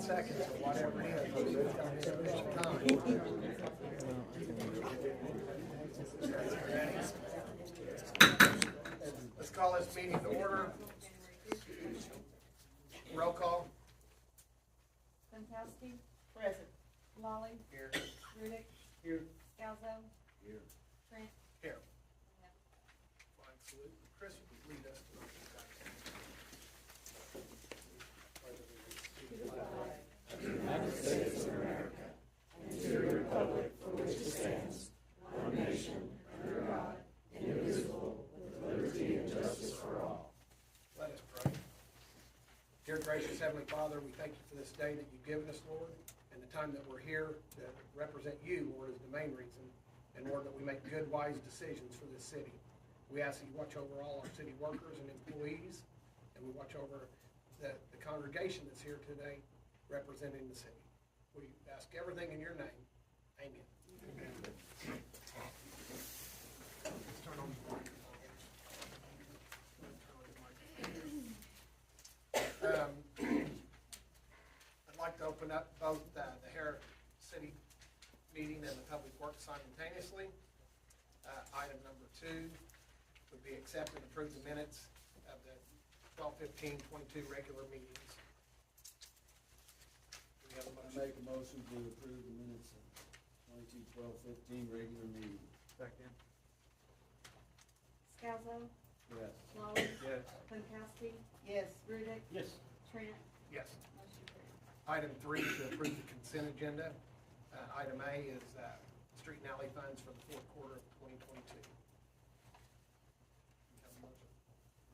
seconds or whatever it is, but it's got sufficient time. Let's call this meeting to order. Roll call. Pankowski. Present. Lolly. Here. Rudick. Here. Scalzo. Here. Trent. Here. Fine, salute. Chris, lead us to United States of America, and to the republic for which it stands, one nation, under God, indivisible, with liberty and justice for all. Let us pray. Dear gracious Heavenly Father, we thank you for this day that you've given us, Lord, and the time that we're here to represent you, Lord, is the main reason, and Lord, that we make good, wise decisions for this city. We ask that you watch over all our city workers and employees, and we watch over the congregation that's here today representing the city. We ask everything in your name. Amen. Let's turn on the microphone. I'd like to open up both the Harris City meeting and the Public Works simultaneously. Item number 2 would be accept and approve the minutes of the 12/15/22 regular meetings. Do we have a I motion? make a motion to approve the minutes of 22/12/15 regular meeting. Second. Scalzo. Yes. Lolly. Yes. Pankowski. Yes. Rudick. Yes. Trent. Yes. Motion carried. Item 3 is to approve the consent agenda. Item A is street and alley funds for the fourth quarter of 2022. Do we have a motion?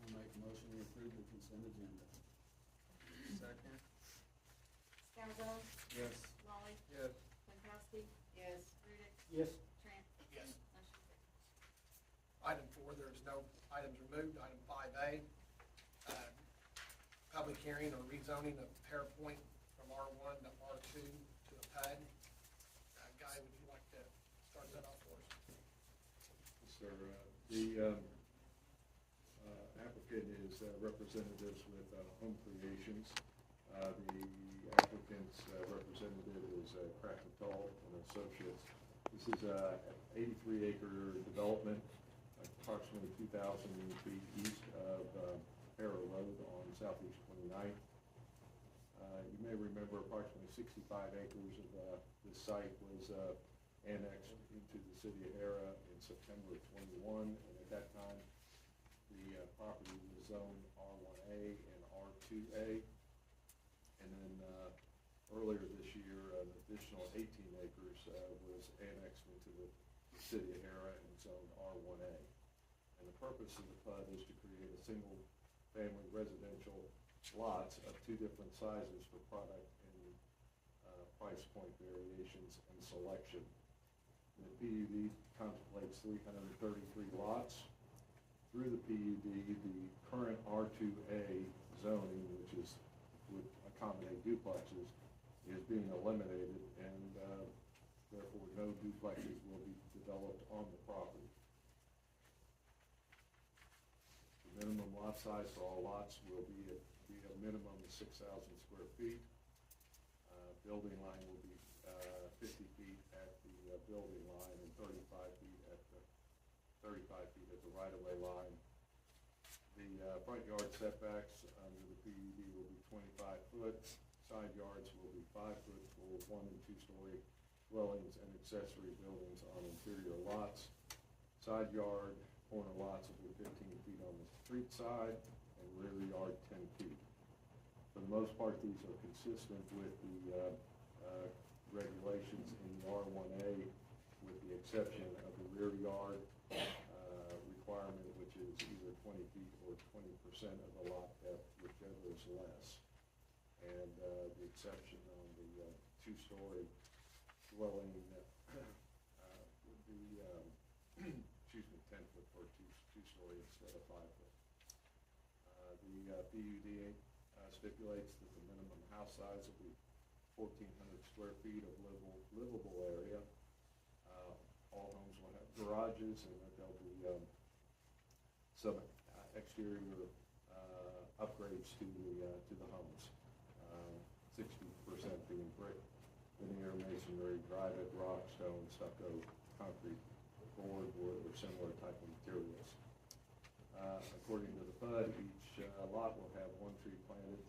I make a motion to approve the consent agenda. Second. Scalzo. Yes. Lolly. Yes. Pankowski. Yes. Rudick. Yes. Trent. Yes. Motion carried. Item 4, there's no items removed. Item 5A, public hearing or rezoning of Pear Point from R1 to R2 to a PUD. Guy, would you like to start that off for us? Sir, the applicant is representatives with Home Creations. The applicant's representative is Krakatoa and Associates. This is an 83-acre development, approximately 2,000 feet east of Harrow Road on Southeast 29th. You may remember approximately 65 acres of this site was annexed into the city of Harrow in September of 21, and at that time the property was zoned R1A and R2A, and then earlier this year an additional 18 acres was annexed into the city of Harrow and zoned R1A. And the purpose of the PUD is to create a single family residential lots of 2 different sizes for product and price point variations and selection. And the PUD contemplates 333 lots. Through the PUD, the current R2A zoning, which would accommodate duplexes, is being eliminated, and therefore no duplexes will be developed on the property. The minimum lot size for all lots will be a minimum of 6,000 square feet. Building line will be 50 feet at the building line and 35 feet at the right-of-way line. The front yard setbacks under the PUD will be 25 foot. Side yards will be 5 foot for 1- and 2-story dwellings and accessory buildings on interior lots. Side yard corner lots will be 15 feet on the street side and rear yard 10 feet. For the most part, these are consistent with the regulations in the R1A, with the exception of the rear yard requirement, which is either 20 feet or 20% of the lot depth, whichever is less. And the exception on the 2-story dwelling would be 10 foot for 2-story instead of 5 foot. The PUD stipulates that the minimum house size will be 1,400 square feet of livable area. All homes will have garages, and that there'll be some exterior upgrades to the homes. 60% being brick, veneer, masonry, dry-bit rock, stone, stucco, concrete, board, wood, or similar type of materials. According to the PUD, each lot will have one tree planted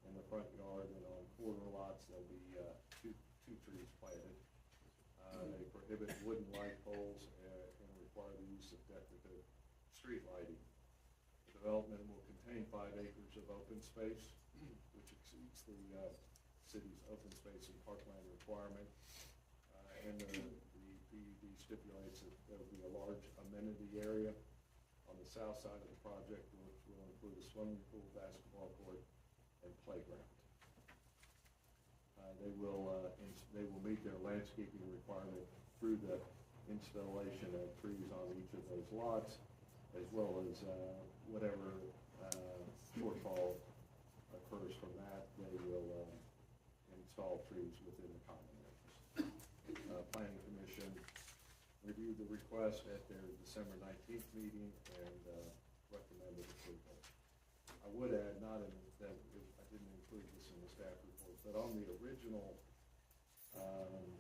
in the front yard, and on corner lots, there'll be two trees planted. They prohibit wooden light poles and require the use of decorative street lighting. The development will contain 5 acres of open space, which exceeds the city's open space and parkland requirement. And the PUD stipulates that there will be a large amenity area on the south side of the project, which will include a swimming pool, basketball court, and playground. They will meet their landscaping requirement through the installation of trees on each of those lots, as well as whatever shortfall occurs from that, they will install trees within the common areas. Planning Commission reviewed the request at their December 19th meeting and recommended approval. I would add, I didn't include this in the staff report, but on the original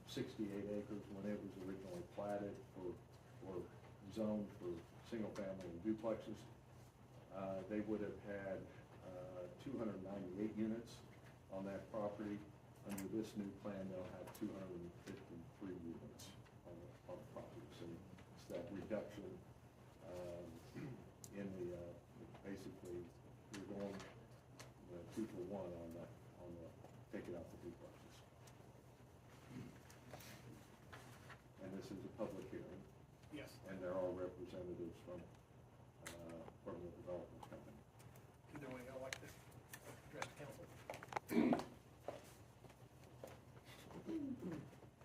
68 acres, when it was originally platted for zoned for single family and duplexes, they would have had 298 units on that property. Under this new plan, they'll have 253 units on the property. So it's that reduction in the basically you're going 2 for 1 on the taking out the duplexes. And this is a public hearing. Yes. And there are representatives from the development company. Either way, I'd like to address the council.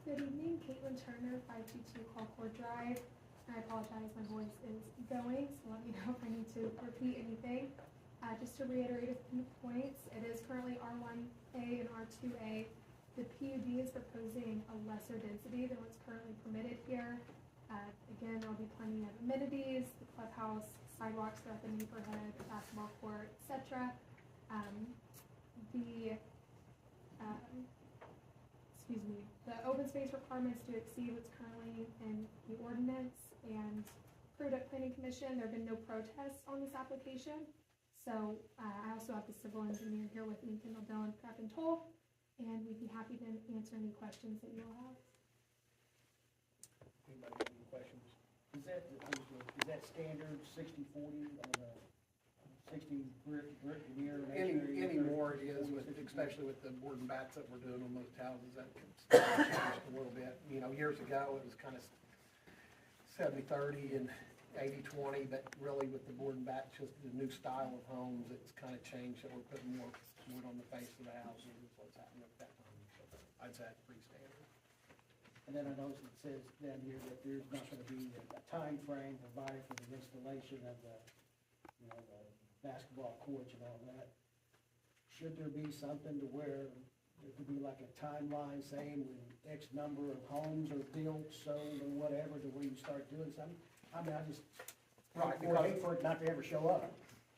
Good evening, Caitlin Turner, 522 Colcord Drive. I apologize, my voice is going, so let me know if I need to repeat anything. Just to reiterate a few points, it is currently R1A and R2A. The PUD is proposing a lesser density than what's currently permitted here. Again, there'll be plenty of amenities, the clubhouse, sidewalks throughout the neighborhood, basketball court, etc. The open space requirements do exceed what's currently in the ordinance and approved at Planning Commission. There have been no protests on this application. So I also have the civil engineer here with me, Kendall Dillon, Prep and Toll, and we'd be happy to answer any questions that you'll have. Anybody have any questions? Is that standard 60-40 on the 60 brick veneer? Any more it is, especially with the board and bats that we're doing on most houses, that changed a little bit. You know, years ago, it was kind of 70-30 and 80-20, but really with the board and bat, just the new style of homes, it's kind of changed, that we're putting more wood on the face of the houses, is what's happening with that home. So I'd say it's pretty standard. And then I noticed it says down here that there's not gonna be a time frame provided for the installation of the basketball courts and all that. Should there be something to where there could be like a timeline saying when X number of homes are built, sold, or whatever, to where you start doing something? I mean, I just, Right, I hate for it not to ever show up.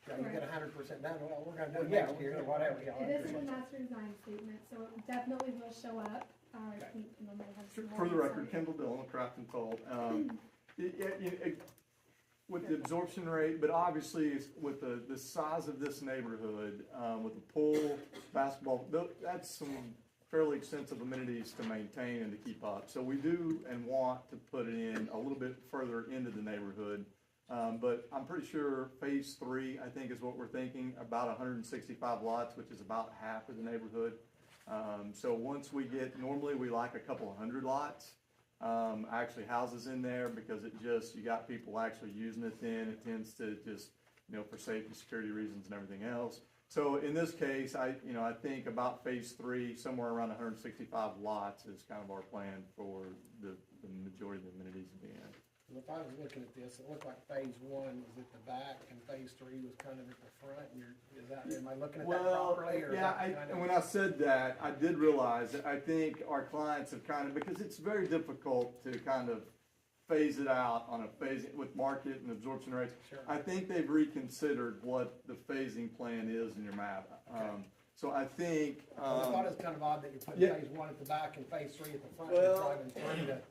Yeah, you get 100% done, well, we're gonna do it Yeah, next year, or whatever. Yeah, It is in the 100%. master design statement, so it definitely will show up. I think Kendall might have some For the more record, insight. Kendall Dillon, Craft and Toll. With the absorption rate, but obviously it's with the size of this neighborhood, with the pool, basketball, that's some fairly extensive amenities to maintain and to keep up. So we do and want to put it in a little bit further into the neighborhood. But I'm pretty sure phase 3, I think, is what we're thinking, about 165 lots, which is about half of the neighborhood. So once we get, normally we like a couple of hundred lots, actually houses in there, because you got people actually using it then. It tends to just, for safety, security reasons and everything else. So in this case, I think about phase 3, somewhere around 165 lots is kind of our plan for the majority of the amenities in the end. If I was looking at this, it looked like phase 1 was at the back and phase 3 was kind of at the front. Am I looking at that properly? Or Yeah, and when I said that, I did realize that I think our clients have because it's very difficult to kind of phase it out on a phasing with market and absorption rates. Sure. I think they've reconsidered what the phasing plan is in your map. Okay. So I think, I thought it was kind of odd that you're putting yeah. phase one at the back and phase three at the front, Well- and driving through to.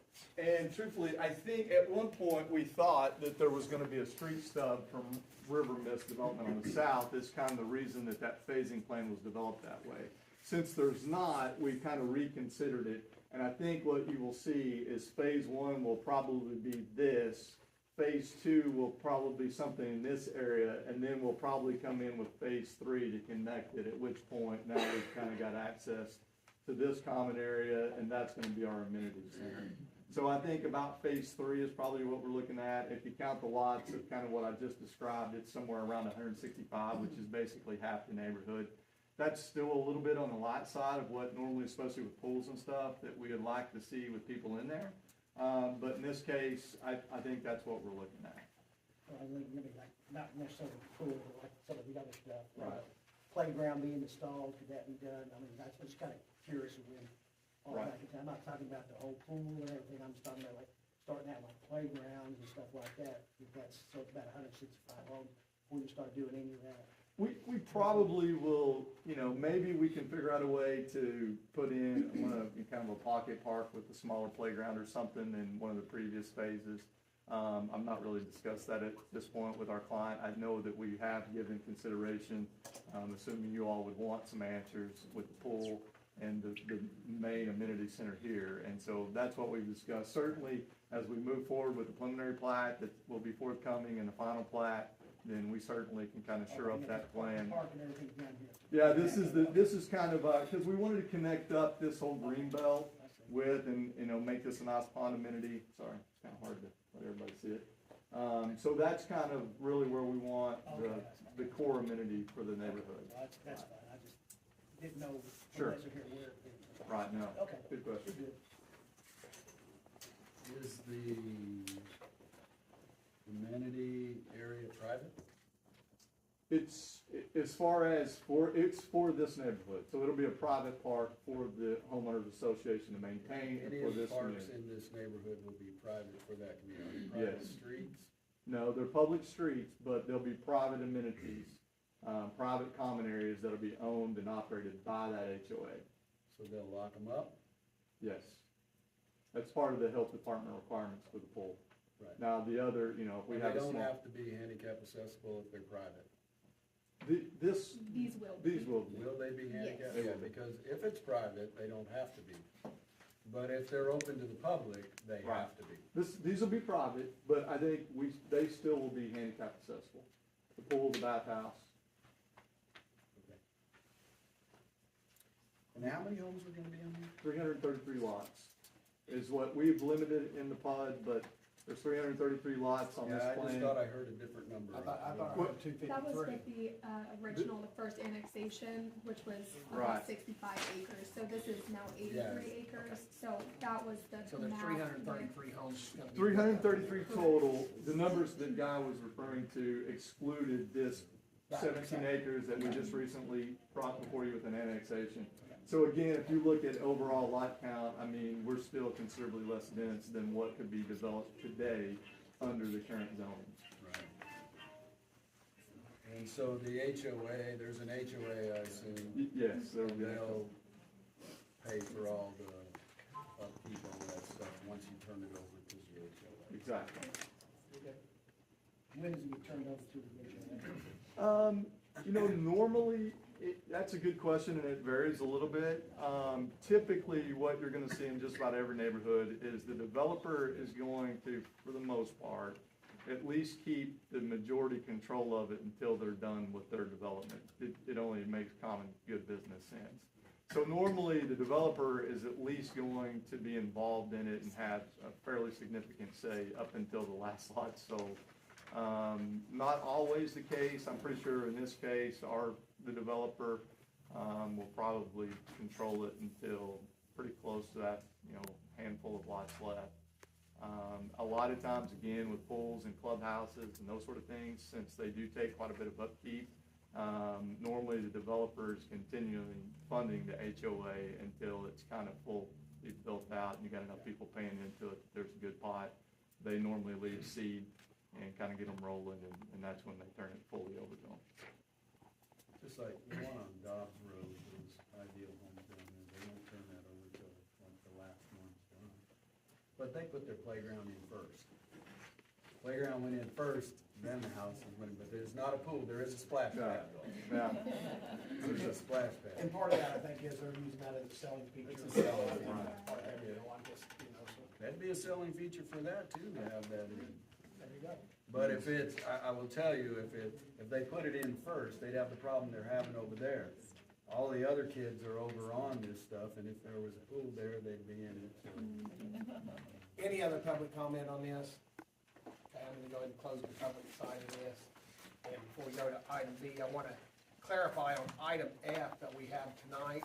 and truthfully, I think at one point we thought that there was gonna be a street stub from River Mist development on the south. Is kind of the reason that that phasing plan was developed that way. Since there's not, we kind of reconsidered it, and I think what you will see is phase one will probably be this. Phase two will probably be something in this area, and then we'll probably come in with phase three to connect it, at which point now we've kind of got access to this common area, and that's gonna be our amenity center. So I think about phase three is probably what we're looking at. If you count the lots of kind of what I just described, it's somewhere around 165, which is basically half the neighborhood. That's still a little bit on the light side of what normally, especially with pools and stuff, that we would like to see with people in there. But in this case, I think that's what we're looking at. Well, I think maybe like, not necessarily pool, but like some of the other stuff. like Right. Playground being installed, could that be done? I mean, that's what's kind of curious when, all Right. back in time, I'm not talking about the whole pool and everything, I'm just talking about like, starting out like playgrounds and stuff like that. If that's, so it's about 165 homes, before you start doing any of that. We probably will, you know, maybe we can figure out a way to put in kind of a pocket park with a smaller playground or something in one of the previous phases. I'm not really discussed that at this point with our client. I know that we have given consideration, assuming you all would want some answers with the pool and the main amenity center here. And so that's what we've discussed. Certainly, as we move forward with the preliminary plat that will be forthcoming and the final plat, then we certainly can kind of shore up that plan. Park and everything down here. Yeah, this is kind of, cause we wanted to connect up this whole green belt with and, you know, make this a nice pond amenity. Sorry, it's kind of hard to let everybody see it. So that's kind of really where we want the core amenity for the neighborhood. Well, that's fine, I just didn't know, Sure. unless you're here where it is. Right now. Okay. Good question. Good. Is the amenity area private? It's, as far as it's for this neighborhood, so it'll be a private park for the homeowners association to maintain and Any for of the this parks community. in this neighborhood will be private for that community, private Yes. streets? No, they're public streets, but there'll be private amenities, private common areas that'll be owned and operated by that HOA. So they'll lock them up? Yes. That's part of the health department requirements for the pool. Right. Now, the other, you know, if we And have they a don't small, have to be handicap accessible if they're private. this, These will. these will be. Will they be handicapped? Yes. Yeah, because if it's private, they don't have to be. But if they're open to the public, they Right. have to be. These will be private, but I think they still will be handicap accessible. The pool, the bathhouse. Okay. And how many homes are gonna be on here? 333 lots is what we've limited in the PUD, but there's 333 lots on this Yeah, I just plan. thought I heard a different number. I thought I What- heard 253. That was with the original, the first annexation, which was Right. 65 acres. So this is now 83 acres. So that was the So there's math 333 homes. gonna be- 333 total. The numbers that Guy was referring to excluded this 17 acres that we just recently brought before you with an annexation. So again, if you look at overall lot count, I mean, we're still considerably less dense than what could be developed today under the current zoning. Right. And so the HOA, there's an HOA, I assume, Yes, there will and be. they'll pay for all the upkeep and all that stuff once you turn it over to the HOA. Exactly. When does it get turned over to the HOA? You know, normally, that's a good question, and it varies a little bit. Typically, what you're gonna see in just about every neighborhood is the developer is going to, for the most part, at least keep the majority control of it until they're done with their development. It only makes common good business sense. So normally, the developer is at least going to be involved in it and have a fairly significant say up until the last lot sold. Not always the case. I'm pretty sure in this case, the developer, will probably control it until pretty close to that, you know, handful of lots left. A lot of times, again, with pools and clubhouses and those sort of things, since they do take quite a bit of upkeep, normally the developer is continually funding the HOA until it's kind of fully built out and you got enough people paying into it, there's a good pot. They normally leave seed and kind of get them rolling, and that's when they turn it fully over to them. Just like the one on Dobbs Road, those Ideal Homes down there, they won't turn that over till like the last one's done. But they put their playground in first. Playground went in first, then the houses went, but there's not a pool, there is a splash pad though. Yeah. There's a splash And pad. part of that, I think, is they're using that as a selling feature. It's a selling feature. Part of that, you know, I just, you know, so, That'd be a selling feature for that too, to have that in. there you go. But if it's, I will tell you, if they put it in first, they'd have the problem they're having over there. All the other kids are over on this stuff, and if there was a pool there, they'd be in it, so. Any other public comment on this? Okay, I'm gonna go ahead and close the public side of this. And before we go to item B, I wanna clarify on item F that we have tonight.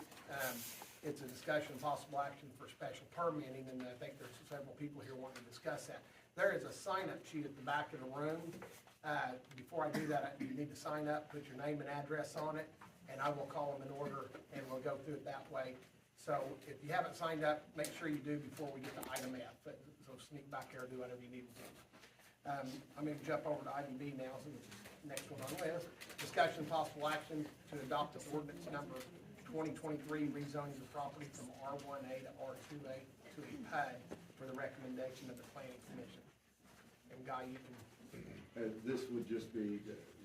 It's a discussion of possible action for special permitting, and I think there's several people here wanting to discuss that. There is a sign-up sheet at the back of the room. Before I do that, you need to sign up, put your name and address on it, and I will call them in order, and we'll go through it that way. So if you haven't signed up, make sure you do before we get to item F. So sneak back there, do whatever you need to do. I'm gonna jump over to item B now, so which is the next one on the list. Discussion of possible action to adopt the ordinance number 2023 rezoning the property from R1A to R2A to a PUD for the recommendation of the planning commission. And Guy, you can, This would just be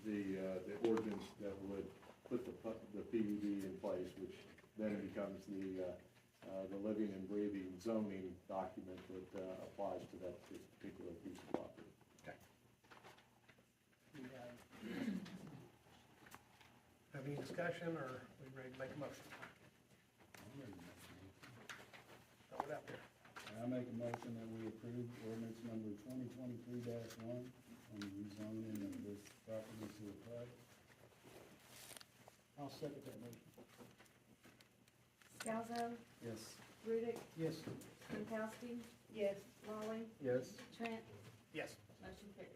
the ordinance that would put the PUD in place, which then becomes the living and breathing zoning document that applies to that particular piece of property. okay. You, have any discussion, or are we ready to make a motion? Throw it out there. I make a motion that we approve ordinance number 2023-1 on the rezoning of this property to a PUD. I'll second that motion. Scalzo, Yes. Rudick, Yes. Stankowski. Yes. Lawling, Yes. Trent, Yes. motion carried.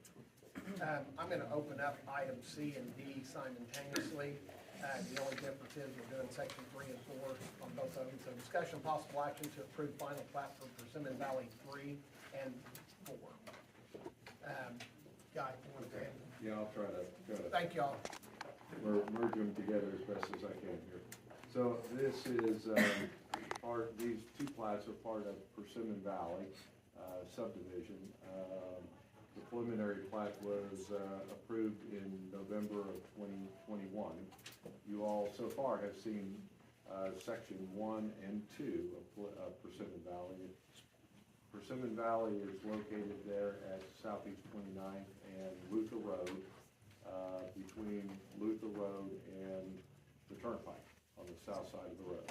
I'm gonna open up item C and D simultaneously. The only difference is we're doing section 3 and 4 on both of them. So discussion possible action to approve final plat for Persimmon Valley 3 and 4. Guy, you wanna go ahead? Yeah, I'll try to Thank y'all. merge them together as best as I can here. So this is these two plats are part of Persimmon Valley subdivision. The preliminary plat was approved in November of 2021. You all so far have seen section 1 and 2 of Persimmon Valley. Persimmon Valley is located there at Southeast 29th and Luther Road, between Luther Road and the Turnpike on the south side of the road.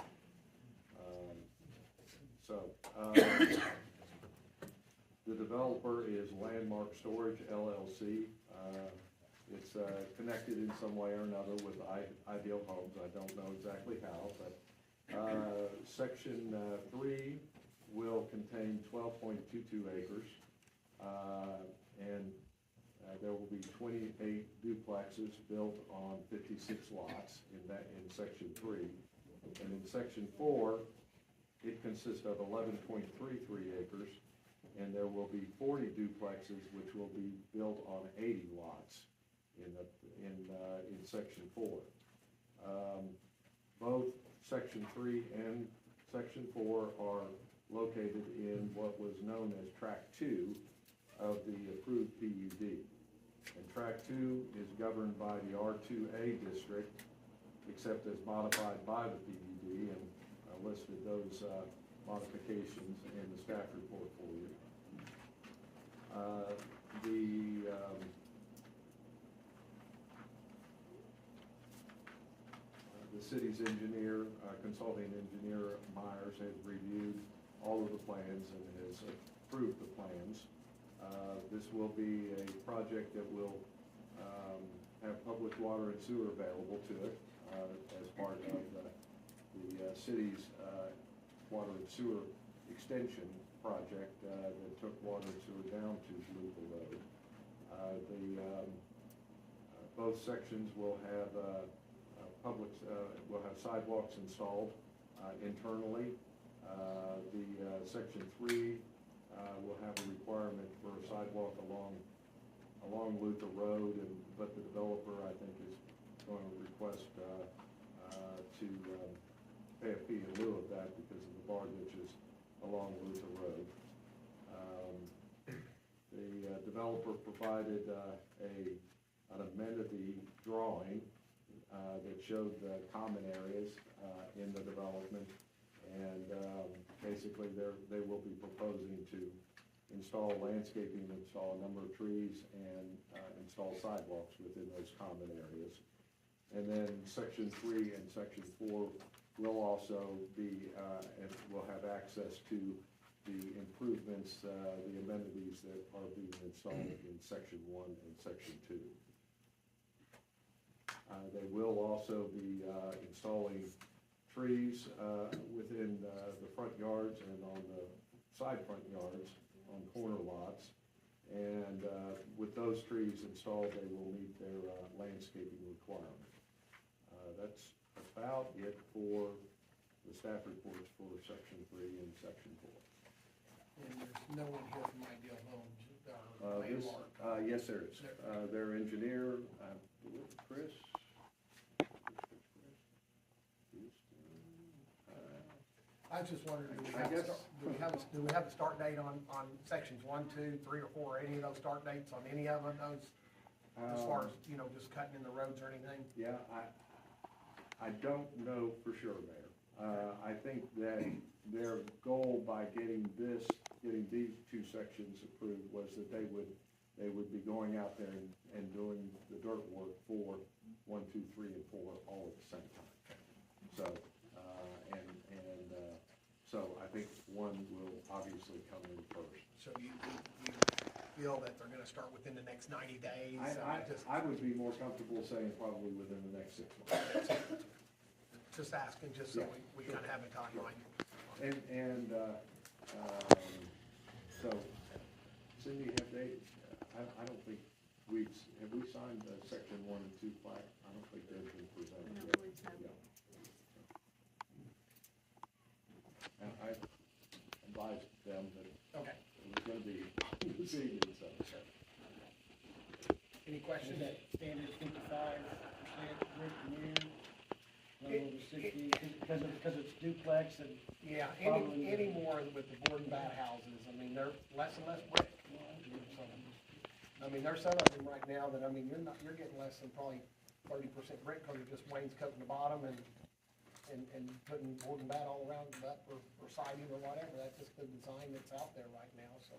The developer is Landmark Storage LLC. It's connected in some way or another with Ideal Homes. I don't know exactly how, but section 3 will contain 12.22 acres, and there will be 28 duplexes built on 56 lots in section 3. And in section 4, it consists of 11.33 acres, and there will be 40 duplexes which will be built on 80 lots in section 4. Both section 3 and section 4 are located in what was known as tract 2 of the approved PUD. And tract 2 is governed by the R2A district, except as modified by the PUD, and I listed those modifications in the staff report for you. The city's engineer, consulting engineer Myers, has reviewed all of the plans and has approved the plans. This will be a project that will have public water and sewer available to it as part of the city's water and sewer extension project that took water and sewer down to Luther Road. Both sections will have will have sidewalks installed internally. Section 3 will have a requirement for a sidewalk along Luther Road, but the developer, I think, is going to request to pay a fee in lieu of that because of the bar ditches along Luther Road. The developer provided an amenity drawing that showed the common areas in the development, and basically they will be proposing to install landscaping, install a number of trees, and install sidewalks within those common areas. And then section 3 and section 4 will also be, and will have access to the improvements, the amenities that are being installed in section 1 and section 2. They will also be installing trees within the front yards and on the side front yards on corner lots. And with those trees installed, they will meet their landscaping requirement. That's about it for the staff reports for section 3 and section 4. And there's no one here from Ideal Homes, This, landmark. yes, there is. Their engineer, I believe, Chris. I was just wondering, do we I have, guess- do we have a start date on sections 1, 2, 3, or 4, any of those start dates on any of those? As far as, you know, just cutting in the roads or anything? Yeah, I don't know for sure, Mayor. I think that their goal by getting these two sections approved was that they would be going out there and doing the dirt work for 1, 2, 3, and 4 all at the same time. So, so I think 1 will obviously come in first. So you feel that they're gonna start within the next 90 days? I would be more comfortable saying probably within the next 6 months. Just asking, just so we kind of have a timeline. So, Cindy, have they, I don't think have we signed section 1 and 2 plat? I don't think they've been presented yet. Yeah. And I advised them that Okay. it was gonna be this evening, so. Any Is questions? that standard 55% brick veneer? Over 60, because it's duplex and. Yeah, Following any more with the board and bat houses, I mean, they're less and less brick. I mean, there's some of them right now that, I mean, you're getting less than probably 30% brick, because you're just wainscoting the bottom and putting board and bat all around that for siding or whatever. That's just the design that's out there right now, so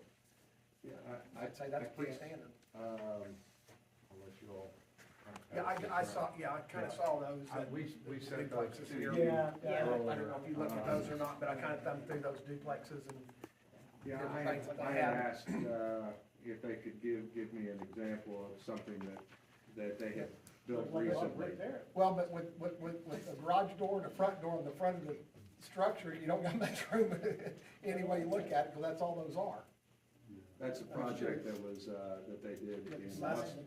Yeah, I'd say that's pretty standard. Unless you all. Yeah, I saw, I kinda saw those. that- We sent duplexes those to here. you. Yeah. I don't know if you looked at those or not, but I kinda thumbed through those duplexes and Yeah, different I things that they had have. asked, if they could give me an example of something that they had built recently. Right there. Well, but with a garage door and a front door on the front of the structure, you don't got much room any way you look at it, because that's all those are. That's a project that was, that they did in Mustang.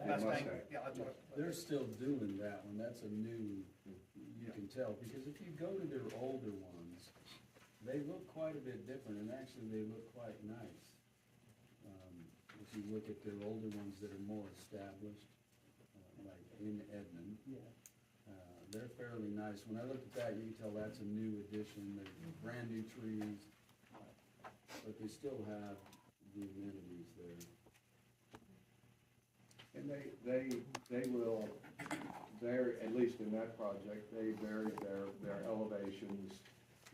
Yeah, that's what. They're still doing that one, that's a new, you can tell, because if you go to their older ones, they look quite a bit different, and actually they look quite nice. If you look at their older ones that are more established, like in Edmond, they're fairly nice. When I look at that, you can tell that's a new addition, they're brand new trees, but they still have the amenities there. And they will, at least in that project, they vary their elevations.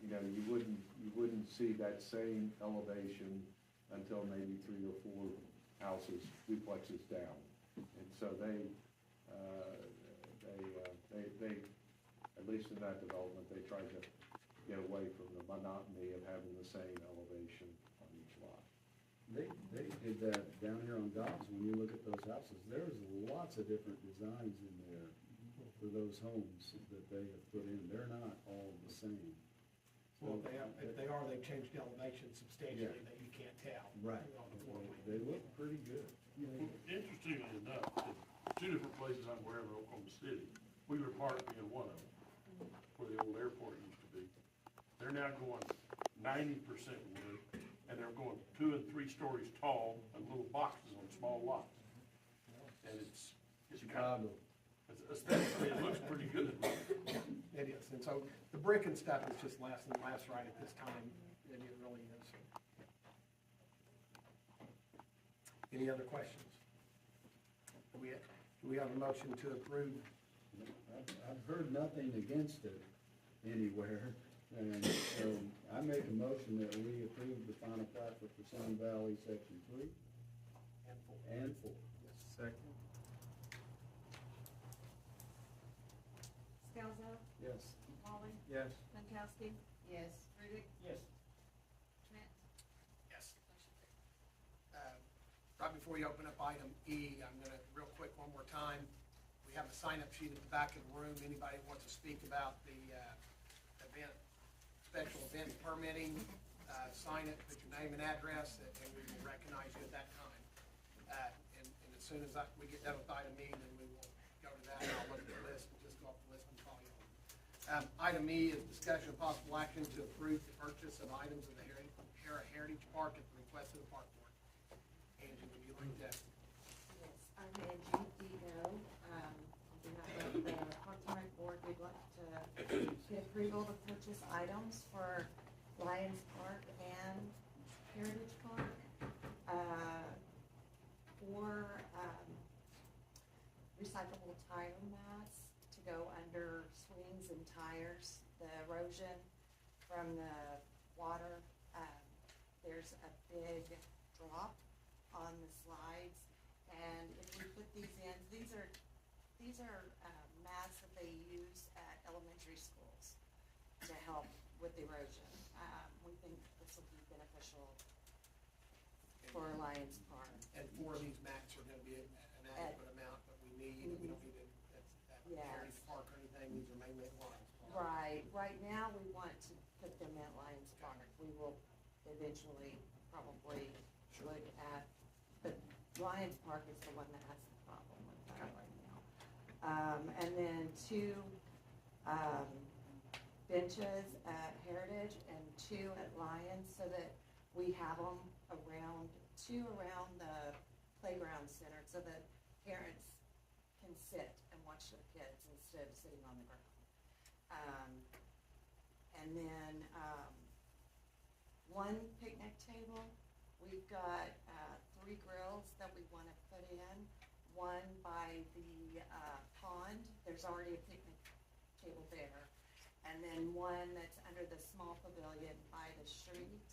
You know, you wouldn't see that same elevation until maybe 3 or 4 houses, duplexes down. And so they, at least in that development, they tried to get away from the monotony of having the same elevation on each lot. They did that down here on Dobbs. When you look at those houses, there's lots of different designs in there for those homes that they have put in. They're not all the same. Well, if they are, they've changed the elevation substantially that you can't tell. Right. On the floor plan. They look pretty good. Interestingly enough, two different places I'm aware of in Oklahoma City, Weaver Park being one of them, where the old airport used to be. They're now going 90% wood, and they're going 2 and 3 stories tall and little boxes on small lots. And it's Chicago. aesthetically, it looks so the brick and stuff is just less and less right at this time, and it really is. Any other questions? Do we have a motion to approve? I've heard nothing against it anywhere, and so I make a motion that we approve the final plat for Persimmon Valley Section 3 and 4. Second. Scalzo, Yes. Molly, Yes. Pankowski. Yes. Rudick, Yes. Schmidt. Yes. Right before you open up item E, I'm gonna, real quick, one more time, we have a sign-up sheet at the back of the room. Anybody who wants to speak about the event, special event permitting, sign it, put your name and address, and we will recognize you at that time. And as soon as we get done with item E, then we will go to that, and I'll look at the list, and just go off the list and call you on. Item E is discussion of possible action to approve the purchase of items of the Heritage Park at the request of the park board. Angie, would you like to? Yes, I'm Angie Dino. On behalf of the Parks and Rec Board, we'd like to get approval to purchase items for Lions Park and Heritage Park. For recyclable tire mats to go under swings and tires. The erosion from the water, there's a big drop on the slides, and if we put these in, these are mats that they use at elementary schools to help with erosion. We think this will be beneficial for Lions Park. And 4 of these mats are gonna be an adequate amount that we need, we don't need to, that's Yes. Heritage Park or anything, these are mainly at Lions Park. Right now we want to put them at Lions Park. We will eventually probably look at, but Lions Park is the one that has the problem with that right now. And then 2 benches at Heritage and 2 at Lions, so that we have them around, 2 around the playground center, so that parents can sit and watch their kids instead of sitting on the ground. And then 1 picnic table. We've got 3 grills that we want to put in. 1 by the pond. There's already a picnic table there. And then 1 that's under the small pavilion by the street.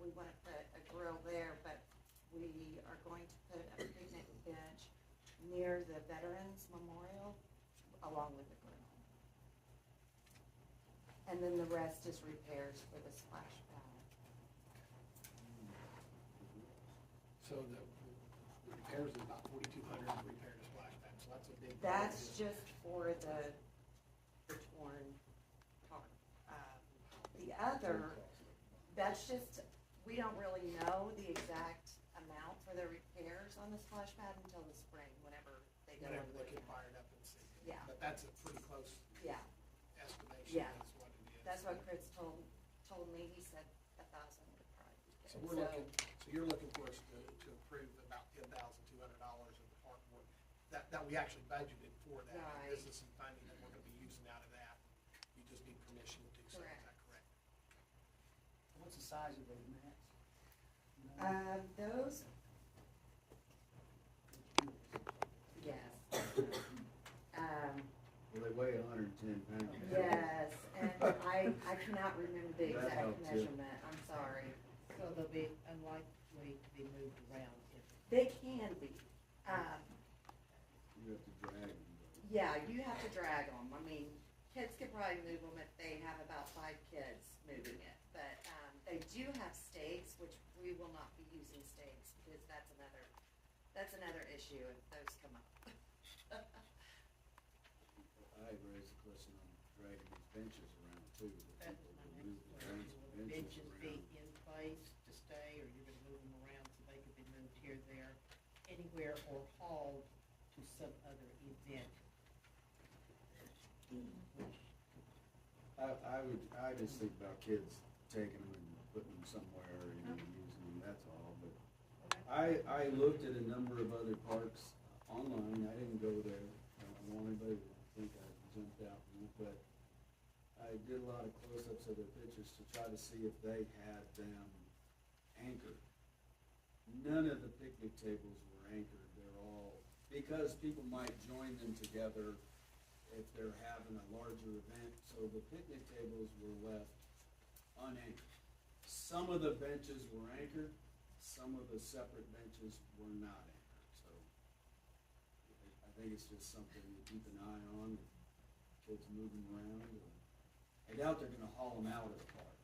We want to put a grill there, but we are going to put a picnic bench near the Veterans Memorial along with the grill. And then the rest is repairs for the splash pad. So the repairs is about 4,200 to repair the splash pad, so that's a big. That's just for the torn part. The other, that's just, we don't really know the exact amount for the repairs on the splash pad until the spring, whenever they go. Whenever over they can it. fire it up and see. Yeah. But that's a pretty close Yeah, estimation, Yeah. that's what it is. that's what Chris told me. He said 1,000 would probably be good. So we're looking, so you're looking for us to approve about $10,200 of the park board, that we actually budgeted for that. Right. This is some funding that we're gonna be using out of that. You just need permission to do so, is Correct. that correct? What's the size of those mats? Those, yes. Well, they weigh 110 pounds. Yes, and I cannot remember the That exact helps, yeah. measurement, I'm sorry. So they'll be unlikely to be moved around if. They can be. You have to drag them. Yeah, you have to drag them. I mean, kids could probably move them if they have about 5 kids moving it. But they do have stakes, which we will not be using stakes because that's another issue if those come up. I raised the question on dragging these benches around too. that That's people my will move next the question. Will the benches be around. in place to stay, or you're gonna move them around so they could be moved here, there, anywhere, or hauled to some other event? I just think about kids taking them and putting them somewhere and using them, that's all, but I looked at a number of other parks online, I didn't go there, I don't want anybody to think I jumped out, but I did a lot of close-ups of their pictures to try to see if they had them anchored. None of the picnic tables were anchored. They're all, because people might join them together if they're having a larger event, so the picnic tables were left unanchored. Some of the benches were anchored, some of the separate benches were not anchored, so I think it's just something to keep an eye on, kids moving around. I doubt they're gonna haul them out of the park.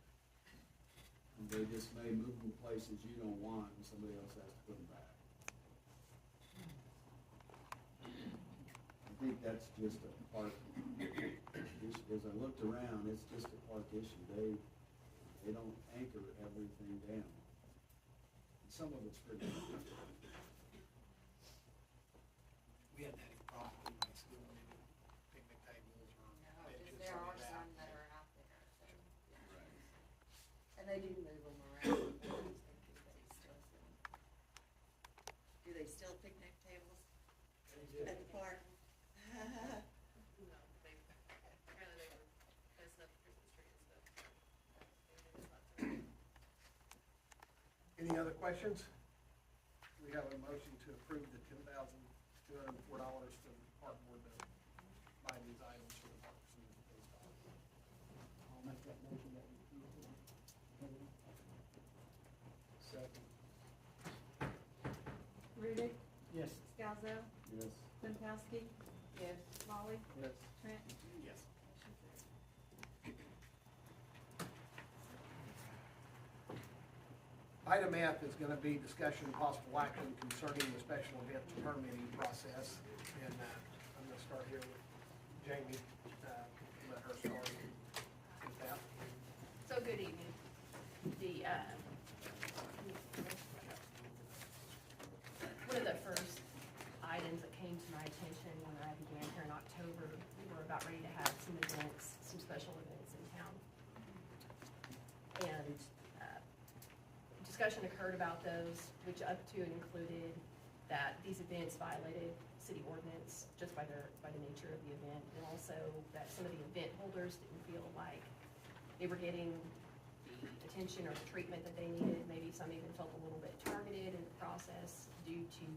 And they just may move them to places you don't want and somebody else has to put them back. I think that's just a park issue. As I looked around, it's just a park issue. They don't anchor everything down. And some of it's pretty. We hadn't had any problem with anybody stealing any picnic tables or No, benches there or are any of some that. that are out there, so, yeah. Right. And they do move them around. Do they still picnic tables at the park? No, they, apparently they were messing up the Christmas tree and stuff. Any other questions? We have a motion to approve the $10,204 for the park board to buy these items for the parks and those dollars. I'll make that motion that we approve it. Second. Rudick, Yes. Scalzo, Yes. Binkowski, Yes. Molly, Yes. Trent. Yes. Motion carries. Item F is gonna be discussion and possible action concerning the special event permitting process. And, I'm gonna start here with Jamie, let her start with that. So good evening. The, one of the first items that came to my attention when I began here in October, we were about ready to have some events, some special events in town. And, discussion occurred about those, which up to and included that these events violated city ordinance just by the nature of the event, and also that some of the event holders didn't feel like they were getting the attention or the treatment that they needed. Maybe some even felt a little bit targeted in the process due to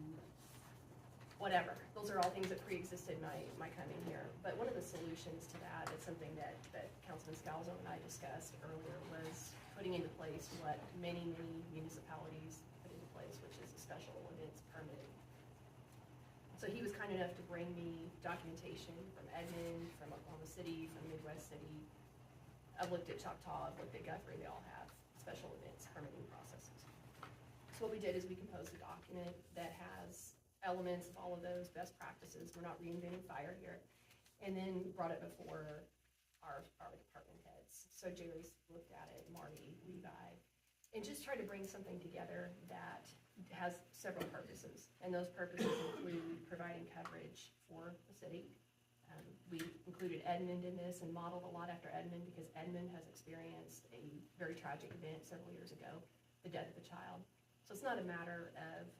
whatever. Those are all things that pre-existed my coming here. But one of the solutions to that is something that Councilman Scalzo and I discussed earlier, was putting into place what many municipalities put into place, which is a special events permitting. So he was kind enough to bring me documentation from Edmond, from Oklahoma City, from Midwest City. I've looked at Choctaw, I've looked at Guthrie, they all have special events permitting processes. So what we did is we composed a document that has elements of all of those best practices. We're not reinventing fire here. And then brought it before our department heads. So Jerry's looked at it, Marty, Levi, and just tried to bring something together that has several purposes. And those purposes include providing coverage for the city. We included Edmond in this and modeled a lot after Edmond because Edmond has experienced a very tragic event several years ago, the death of a child. So it's not a matter of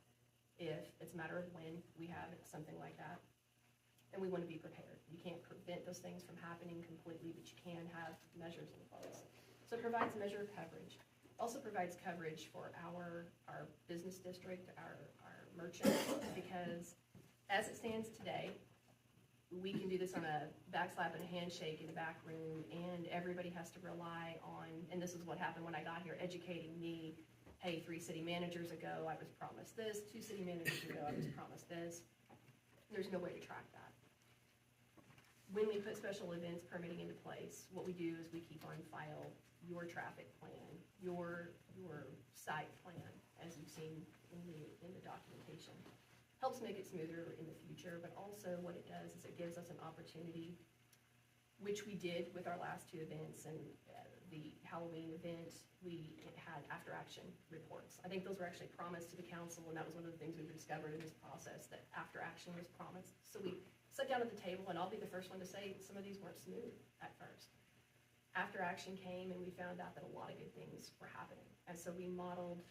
if, it's a matter of when we have something like that. And we want to be prepared. You can't prevent those things from happening completely, but you can have measures in place. So it provides a measure of coverage. Also provides coverage for our business district, our merchants, because as it stands today, we can do this on a backslap and a handshake in the back room, and everybody has to rely on, and this is what happened when I got here, educating me. Hey, 3 city managers ago, I was promised this. 2 city managers ago, I was promised this. There's no way to track that. When we put special events permitting into place, what we do is we keep on file your traffic plan, your site plan, as you've seen in the documentation. Helps make it smoother in the future, but also what it does is it gives us an opportunity, which we did with our last 2 events, and the Halloween event, we had after-action reports. I think those were actually promised to the council, and that was one of the things we discovered in this process, that after-action was promised. So we sat down at the table, and I'll be the first one to say some of these weren't smooth at first. After-action came, and we found out that a lot of good things were happening. And so we modeled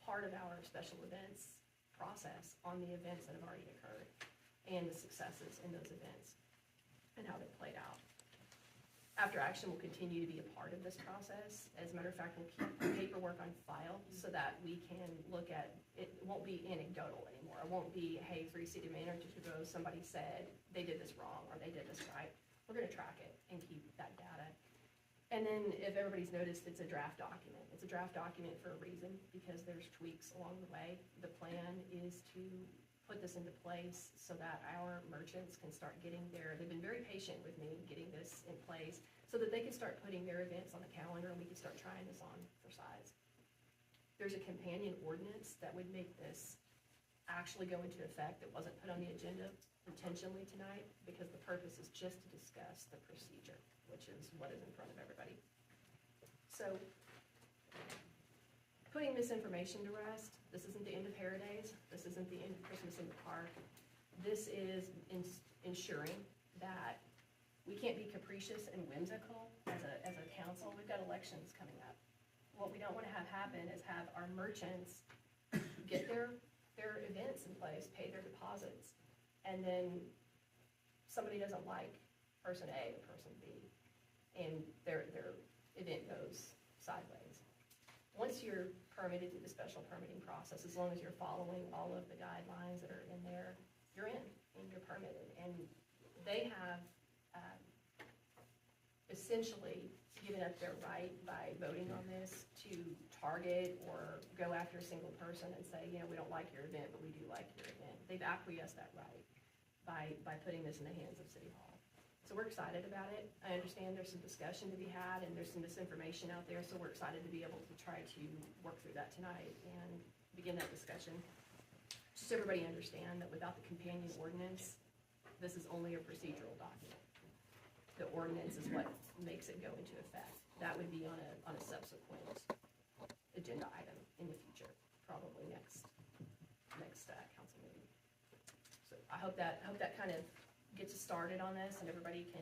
part of our special events process on the events that have already occurred and the successes in those events and how they played out. After Action will continue to be a part of this process. As a matter of fact, we'll keep the paperwork on file so that we can look at, it won't be anecdotal anymore. It won't be, hey, 3 city managers ago, somebody said they did this wrong or they did this right. We're gonna track it and keep that data. And then if everybody's noticed, it's a draft document. It's a draft document for a reason, because there's tweaks along the way. The plan is to put this into place so that our merchants can start getting they've been very patient with me getting this in place so that they can start putting their events on the calendar and we can start trying this on for size. There's a companion ordinance that would make this actually go into effect that wasn't put on the agenda intentionally tonight, because the purpose is just to discuss the procedure, which is what is in front of everybody. So, putting misinformation to rest, this isn't the end of Hare Days, this isn't the end of Christmas in the park. This is ensuring that we can't be capricious and whimsical as a council. We've got elections coming up. What we don't want to have happen is have our merchants get their events in place, pay their deposits, and then somebody doesn't like person A or person B, and their event goes sideways. Once you're permitted through the special permitting process, as long as you're following all of the guidelines that are in there, you're in and you're permitted. And they have essentially given up their right by voting on this to target or go after a single person and say, you know, we don't like your event, but we do like your event. They've acquiesced that right by putting this in the hands of City Hall. So we're excited about it. I understand there's some discussion to be had and there's some misinformation out there, so we're excited to be able to try to work through that tonight and begin that discussion. Just so everybody understand that without the companion ordinance, this is only a procedural document. The ordinance is what makes it go into effect. That would be on a subsequent agenda item in the future, probably next council meeting. So I hope that kind of gets us started on this and everybody can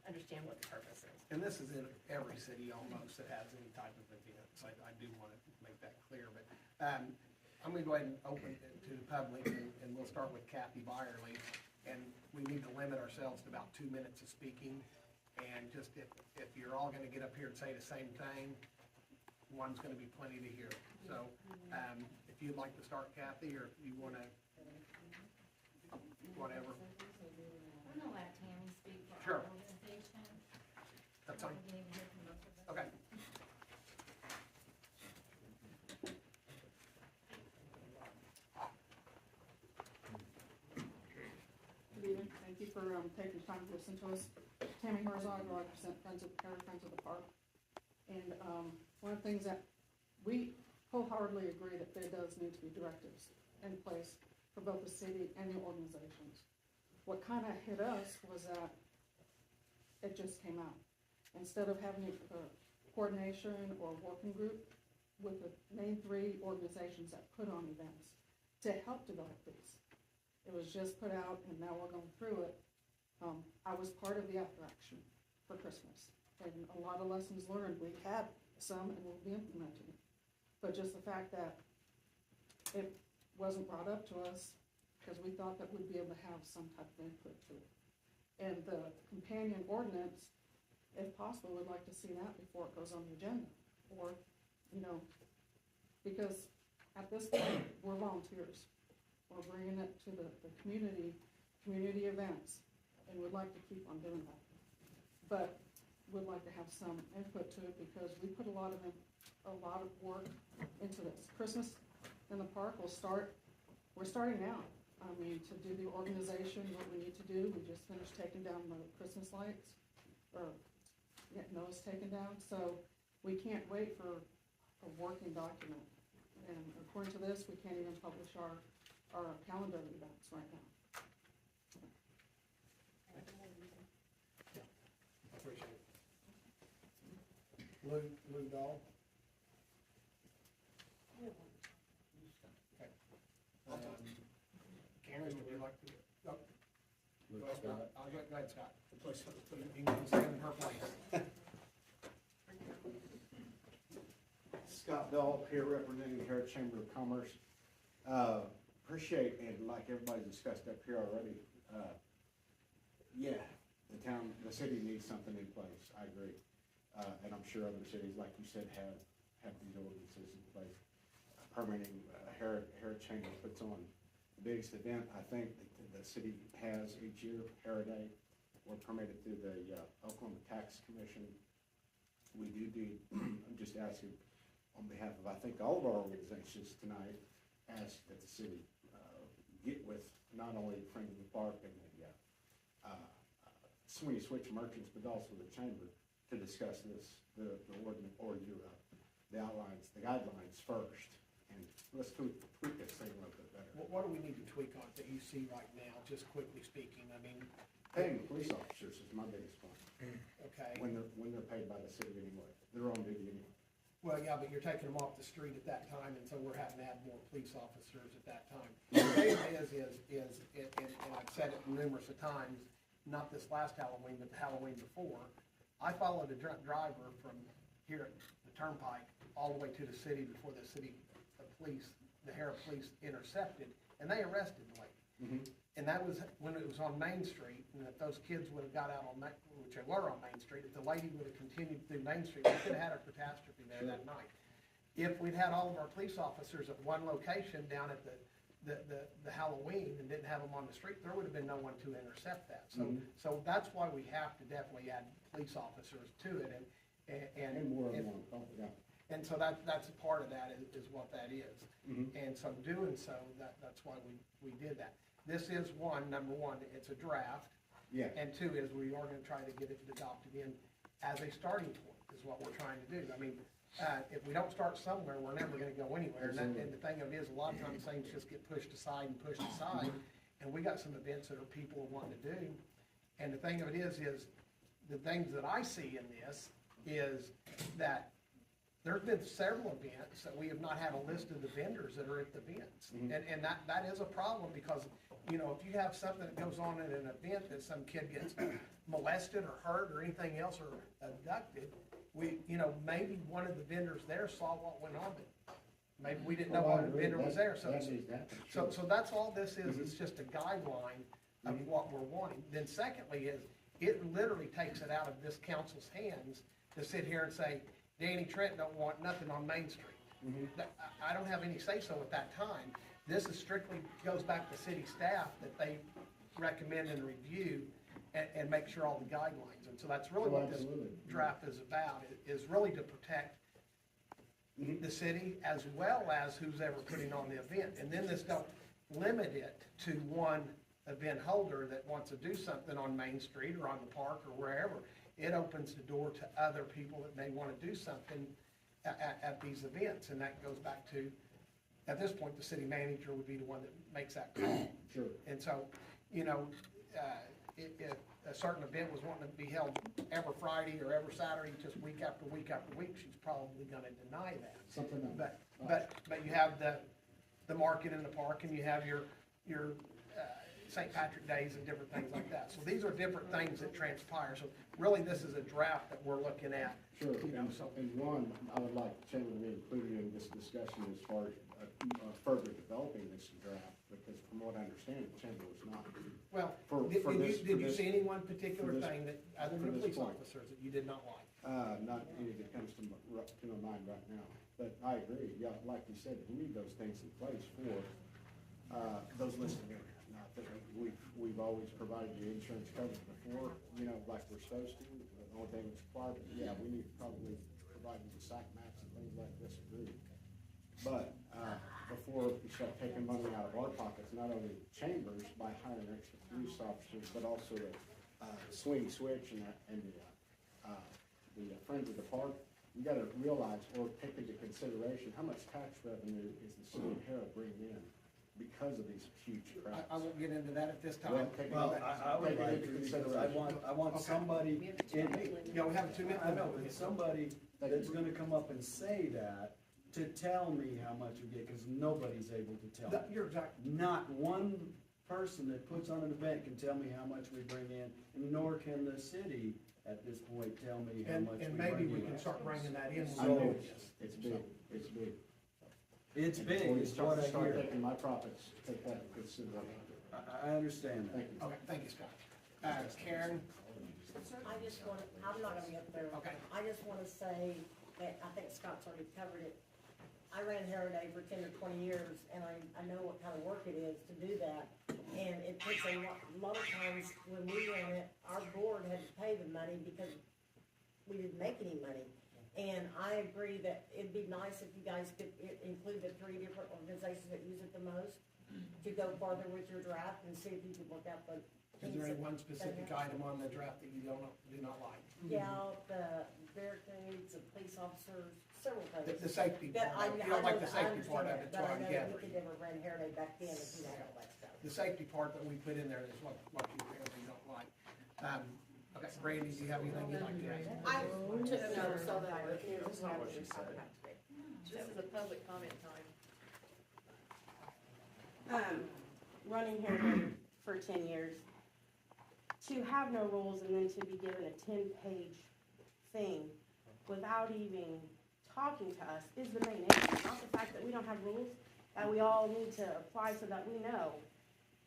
understand what the purpose is. And this is in every city almost that has any type of events. I do want to make that clear, but I'm going to go ahead and open it to the public, and we'll start with Kathy Byerly. And we need to limit ourselves to about 2 minutes of speaking. And just if you're all going to get up here and say the same thing, one's going to be plenty to hear. So if you'd like to start, Kathy, or if you want to, whatever. I'm gonna let Tammy speak for Sure. our organization. That's fine. I can even hear from both of us. Okay. Good evening. Thank you for taking time to listen to us. Tammy Herzog, I represent Friends of the Park. And one of the things that we wholeheartedly agree that there does need to be directives in place for both the city and the organizations. What kind of hit us was that it just came out. Instead of having a coordination or working group with the main 3 organizations that put on events to help develop these, it was just put out and now we're going through it. I was part of the after action for Christmas, and a lot of lessons learned. We had some and we'll be implementing it. But just the fact that it wasn't brought up to us, because we thought that we'd be able to have some type of input to it. And the companion ordinance, if possible, would like to see that before it goes on the agenda. Or, you know, because at this point, we're volunteers. We're bringing it to the community events, and we'd like to keep on doing that. But we'd like to have some input to it, because we put a lot of work into this. Christmas in the park we're starting now. I mean, to do the organization, what we need to do, we just finished taking down the Christmas lights, or getting those taken down, so we can't wait for a working document. And according to this, we can't even publish our calendar events right now. Appreciate it. Lou Dahl. Karen, would you like to? Oh. Go ahead, Scott. Go ahead, Scott. Please, you can stand in her place. Scott Dahl here representing the Harris Chamber of Commerce. Appreciate, and like everybody discussed up here already, yeah, the city needs something in place, I agree. And I'm sure other cities, like you said, have these ordinances in place. Permitting, Heritage Chamber puts on the biggest event, I think, that the city has each year, Heritage Day. We're permitted through the Oklahoma Tax Commission. We do need, I'm just asking on behalf of, I think, all of our organizations tonight, ask that the city get with not only Friends of the Park and the Sweeney Switch Merchants, but also the chamber to discuss this, the ordinance, or the outlines, the guidelines first. And let's tweak this thing a little bit better. What do we need to tweak on that you see right now, just quickly speaking? I mean, Paying police officers is my biggest point. okay. When they're paid by the city anyway, they're on duty anyway. Well, yeah, but you're taking them off the street at that time, and so we're having to have more police officers at that time. The thing is, and I've said it numerous of times, not this last Halloween, but the Halloween before, I followed a drunk driver from here at the Turnpike all the way to the city before the city police, the Hera police intercepted, and they arrested the lady. Mm-hmm. And that was when it was on Main Street, and if those kids would have got out on which they were on Main Street, if the lady would have continued through Main Street, we could have had a catastrophe there that night. If we'd had all of our police officers at one location down at the Halloween and didn't have them on the street, there would have been no one to intercept that. So that's why we have to definitely add police officers to it, And more than one, yeah. and so that's a part of that is what that is. Mm-hmm. And so doing so, that's why we did that. This is number one, it's a draft. Yeah. And two is we are gonna try to get it adopted in as a starting point, is what we're trying to do. I mean, if we don't start somewhere, we're never gonna go anywhere. And the thing of it is, a lot of times things just get pushed aside, and we got some events that are people wanting to do. And the thing of it is the things that I see in this is that there's been several events that we have not had a list of the vendors that are at the events. Mm-hmm. And that is a problem because, you know, if you have something that goes on at an event that some kid gets molested or hurt or anything else or abducted, maybe one of the vendors there saw what went on, but maybe we didn't know what vendor was there. So that's all this is. It's just a guideline of what we're wanting. Then secondly is, it literally takes it out of this council's hands to sit here and say, Danny Trent don't want nothing on Main Street. I don't have any say-so at that time. This is strictly, goes back to city staff that they recommend and review and make sure all the guidelines. And so that's really what this draft is about, is really to protect the city as well as who's ever putting on the event. And then this don't limit it to one event holder that wants to do something on Main Street or on the park or wherever. It opens the door to other people that may want to do something at these events. And that goes back to, at this point, the city manager would be the one that makes that call. Sure. And so, if a certain event was wanting to be held every Friday or every Saturday, just week after week after week, she's probably gonna deny that. Something else. But you have the market in the park, and you have your St. Patrick Days and different things like that. So these are different things that transpire. So really, this is a draft that we're looking at. Sure, and one, I would like the chamber to be included in this discussion as far as further developing this draft, because from what I understand, the chamber was not. Well, did you see any one particular thing that, other than police officers, that you did not like? Not any that comes to my mind right now, but I agree, yeah, like you said, we need those things in place for, those listed areas. Now, I think we've always provided the insurance coverage before, like we're supposed to, the only thing that's required, but yeah, we need to probably provide the SAC maps and things like this, agree. But, before we start taking money out of our pockets, not only chambers by hiring extra police officers, but also the Sweeney Switch and the Friends of the Park, you gotta realize or take into consideration how much tax revenue is the city of Hera bringing in because of these huge crowds. I won't get into that at this time. Well, I would like to, because I want somebody in, Yeah, we have 2 minutes. I know, but somebody that's gonna come up and say that, to tell me how much we get, because nobody's able to tell me. You're exactly. Not one person that puts on an event can tell me how much we bring in, nor can the city at this point tell me how much we bring in. And maybe we can start bringing that in. I know, it's big, it's big. It's big, Before you is what I start hear. taking my profits, take that into consideration. I understand that. Thank you. Okay, thank you, Scott. Karen, I just wanna, I'm not gonna get there. Okay. I just wanna say that, I think Scott's already covered it. I ran Heritage for 10 or 20 years, and I know what kind of work it is to do that. And it takes a lot of times when we ran it, our board had to pay the money because we didn't make any money. And I agree that it'd be nice if you guys could include the 3 different organizations that use it the most to go farther with your draft and see if you could work out the. Is there any one specific item on the draft that you do not like? Yeah, the barricades, the police officers, several things. The safety That part, you don't like the safety part of it, But I so I know get we it. could never run Heritage back then if we had all that stuff. The safety part that we put in there is what you apparently don't like. Okay, Brandy, do you have anything you'd like to add? I took notes of that. That's not what she said. This is a public comment time. Running Heritage for 10 years, to have no rules and then to be given a 10-page thing without even talking to us is the main issue. Not the fact that we don't have rules that we all need to apply so that we know.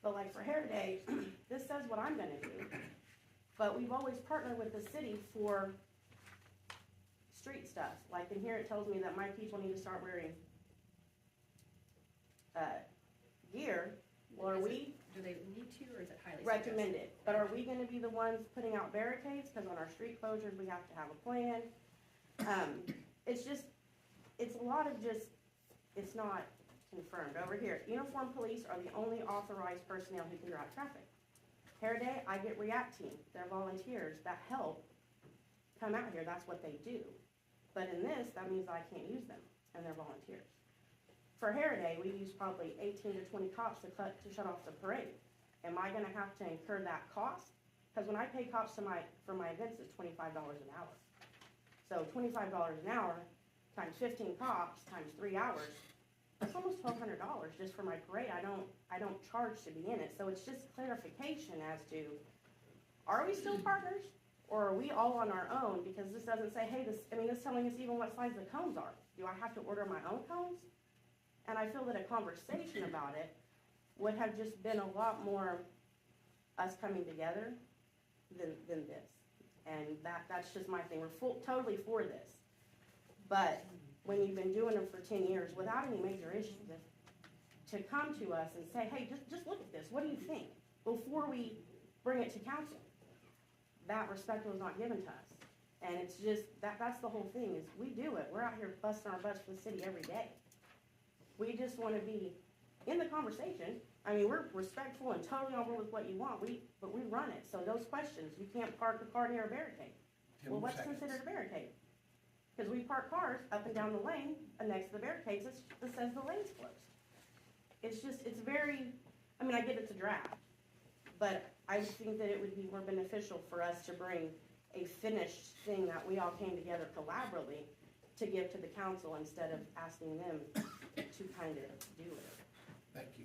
But like for Heritage, this says what I'm gonna do. But we've always partnered with the city for street stuff. Like in here, it tells me that my people need to start wearing gear. Well, are we Do they need to, or is it highly recommended? But are we gonna be the ones putting out barricades? Cause on our street closures, we have to have a plan. It's just, it's a lot of just, it's not confirmed. Over here, uniformed police are the only authorized personnel who can direct traffic. Heritage, I get REACT team. They're volunteers that help come out here. That's what they do. But in this, that means I can't use them, and they're volunteers. For Heritage, we use probably 18 to 20 cops to shut off the parade. Am I gonna have to incur that cost? Because when I pay cops for my events, it's $25 an hour. So $25 an hour times 15 cops times 3 hours, that's almost $1,200 just for my parade. I don't charge to be in it. So it's just clarification as to, are we still partners? Or are we all on our own? Because this doesn't say, hey, this is telling us even what size the cones are. Do I have to order my own cones? And I feel that a conversation about it would have just been a lot more us coming together than this. And that's just my thing. We're totally for this. But when you've been doing them for 10 years without any major issues, to come to us and say, hey, just look at this. What do you think? Before we bring it to council. That respect was not given to us. And it's just, that's the whole thing, is we do it. We're out here busting our butts for the city every day. We just want to be in the conversation. I mean, we're respectful and totally on board with what you want, but we run it. So those questions, you can't park the car near a barricade. Well, what's considered a barricade? Because we park cars up and down the lane, and next to the barricades, it says the lane's closed. It's just, it's very, I mean, I get it's a draft, but I think that it would be more beneficial for us to bring a finished thing that we all came together collaboratively to give to the council instead of asking them to kind of do it. Thank you.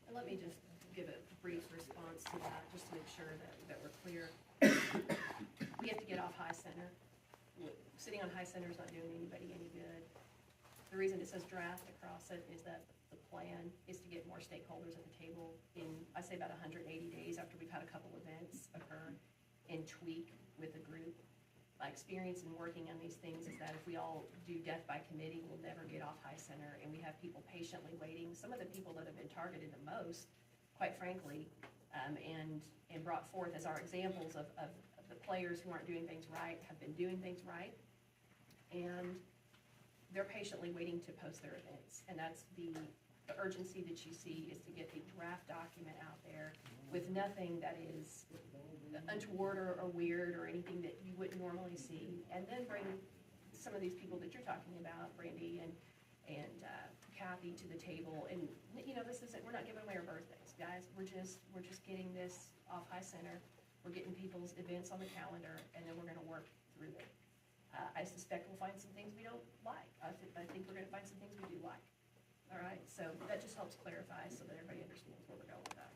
And let me just give a brief response to that, just to make sure that we're clear. We have to get off High Center. Sitting on High Center is not doing anybody any good. The reason it says draft across it is that the plan is to get more stakeholders at the table in, I say about 180 days after we've had a couple events occur, and tweak with the group. My experience in working on these things is that if we all do death by committee, we'll never get off High Center, and we have people patiently waiting. Some of the people that have been targeted the most, quite frankly, and brought forth as our examples of the players who aren't doing things right, have been doing things right, and they're patiently waiting to post their events. And that's the urgency that you see, is to get the draft document out there with nothing that is untoward or weird or anything that you wouldn't normally see, and then bring some of these people that you're talking about, Brandy and Kathy, to the table. And this isn't, we're not giving away our birthdays, guys. We're just getting this off High Center. We're getting people's events on the calendar, and then we're gonna work through it. I suspect we'll find some things we don't like. I think we're gonna find some things we do like. All right, so that just helps clarify so that everybody understands where we're going with that.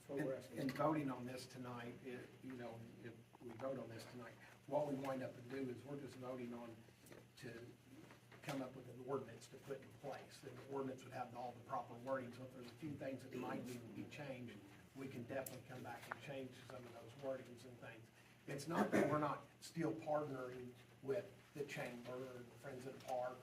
In voting on this tonight, if we vote on this tonight, what we wind up and do is we're just voting on to come up with an ordinance to put in place. And the ordinance would have all the proper wording, so if there's a few things that might need to be changed, we can definitely come back and change some of those wordings and things. It's not that we're not still partnering with the chamber or the Friends of the Park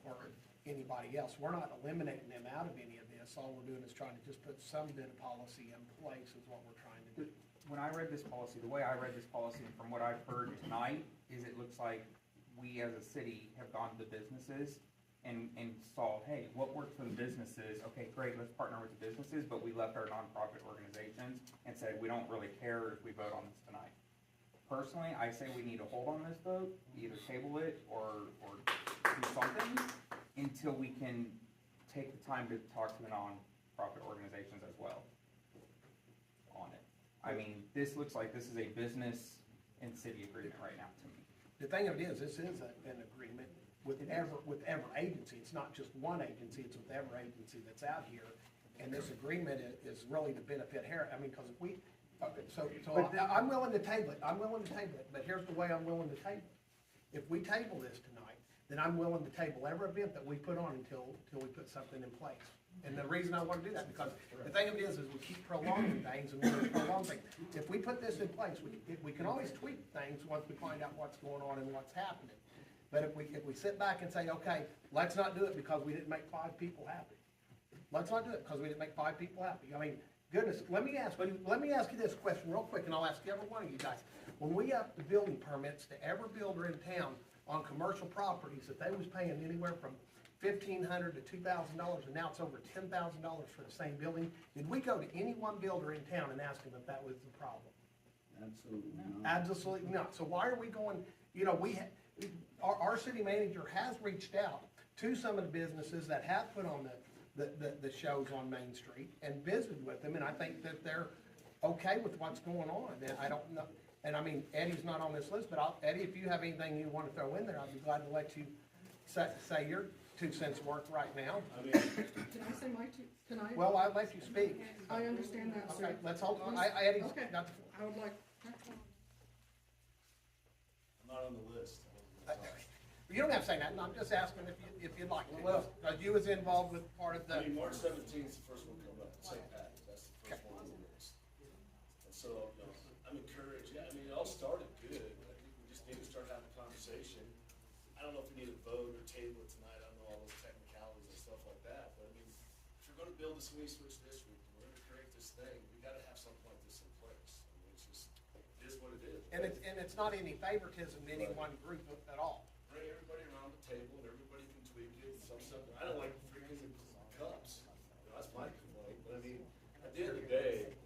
or anybody else. We're not eliminating them out of any of this. All we're doing is trying to just put some bit of policy in place is what we're trying to do. When I read this policy, the way I read this policy and from what I've heard tonight is it looks like we as a city have gone to the businesses and saw, hey, what works for the businesses, okay, great, let's partner with the businesses, but we left our nonprofit organizations and said, we don't really care if we vote on this tonight. Personally, I say we need to hold on this vote, either table it or do something until we can take the time to talk to the nonprofit organizations as well on it. I mean, this looks like this is a business and city agreement right now to me. The thing of it is, this is an agreement with every agency. It's not just one agency, it's with every agency that's out here. And this agreement is really to benefit Harris. I mean, because if we, I'm willing to table it, but here's the way I'm willing to table it. If we table this tonight, then I'm willing to table every event that we put on until we put something in place. And the reason I want to do that, because the thing of it is we keep prolonging things and we're going to prolong things. If we put this in place, we can always tweak things once we find out what's going on and what's happening. But if we sit back and say, okay, let's not do it because we didn't make 5 people happy. Let's not do it because we didn't make 5 people happy. I mean, goodness, let me ask you this question real quick, and I'll ask every one of you guys. When we upped the building permits to every builder in town on commercial properties, that they was paying anywhere from $1,500 to $2,000, and now it's over $10,000 for the same building, did we go to any one builder in town and ask them if that was the problem? Absolutely not. Absolutely not. So why are we going, you know, our city manager has reached out to some of the businesses that have put on the shows on Main Street and visited with them, and I think that they're okay with what's going on. And I don't know, and I mean, Eddie's not on this list, but Eddie, if you have anything you want to throw in there, I'd be glad to let you say your 2 cents worth right now. Can I say my two, can I? Well, I'll let you speak. I understand that, sir. Okay, let's hold on. Eddie's Okay. got the floor. I would like, I'm not on the list. You don't have to say that, I'm just asking if you'd like to, because you was involved with part of the. I mean, March 17th is the first one coming up, St. Pat's, that's the first one on the list. And so, you know, I'm encouraged, yeah, I mean, it all started good, I think we just need to start having a conversation. I don't know if we need a vote or table it tonight, I don't know all those technicalities and stuff like that, but I mean, if you're gonna build a swing switch district, and we're gonna create this thing, we gotta have something like this in place. I mean, it's just, it is what it is. And it's not any favoritism to any one group at all. Bring everybody around the table and everybody can tweak it, some stuff, I don't like freaking cups, you know, that's my complaint, but I mean, at the end of the day,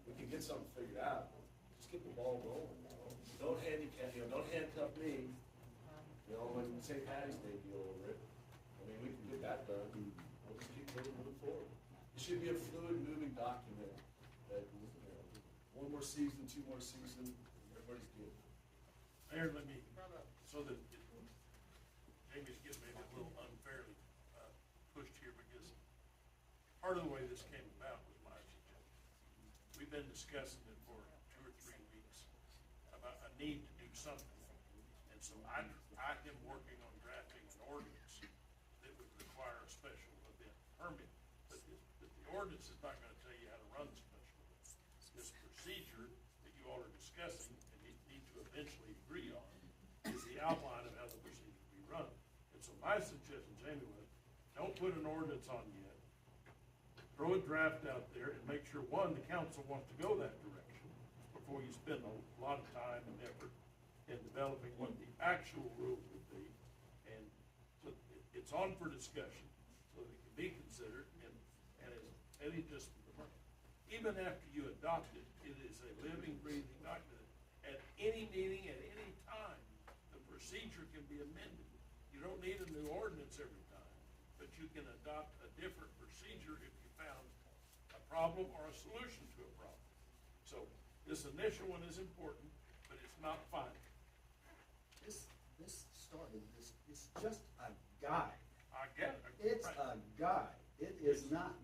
we can get something figured out, just get the ball rolling, you know? Don't handicap, you know, don't handcuff me, you know, when St. Patty's Day deal over it, I mean, we can get that done, we'll just keep moving forward. It should be a fluid, moving document, that, you know, 1 more season, 2 more season, everybody's good. Mayor, let me, so that Jamie's getting maybe a little unfairly pushed here, because part of the way this came about was my suggestion. We've been discussing it for 2 or 3 weeks about a need to do something. And so I am working on drafting an ordinance that would require a special event permit. But the ordinance is not gonna tell you how to run the special event. This procedure that you all are discussing and need to eventually agree on is the outline of how the procedure will be run. And so my suggestion, Jamie, was, don't put an ordinance on yet. Throw a draft out there and make sure, one, the council wants to go that direction before you spend a lot of time and effort in developing what the actual rules would be. And so it's on for discussion, so that it can be considered, and as Eddie just, even after you adopt it, it is a living, breathing document. At any meeting, at any time, the procedure can be amended. You don't need a new ordinance every time, but you can adopt a different procedure if you found a problem or a solution to a problem. So this initial one is important, but it's not final. This started, it's just a guide. I get it. It's Right. a guide. It is not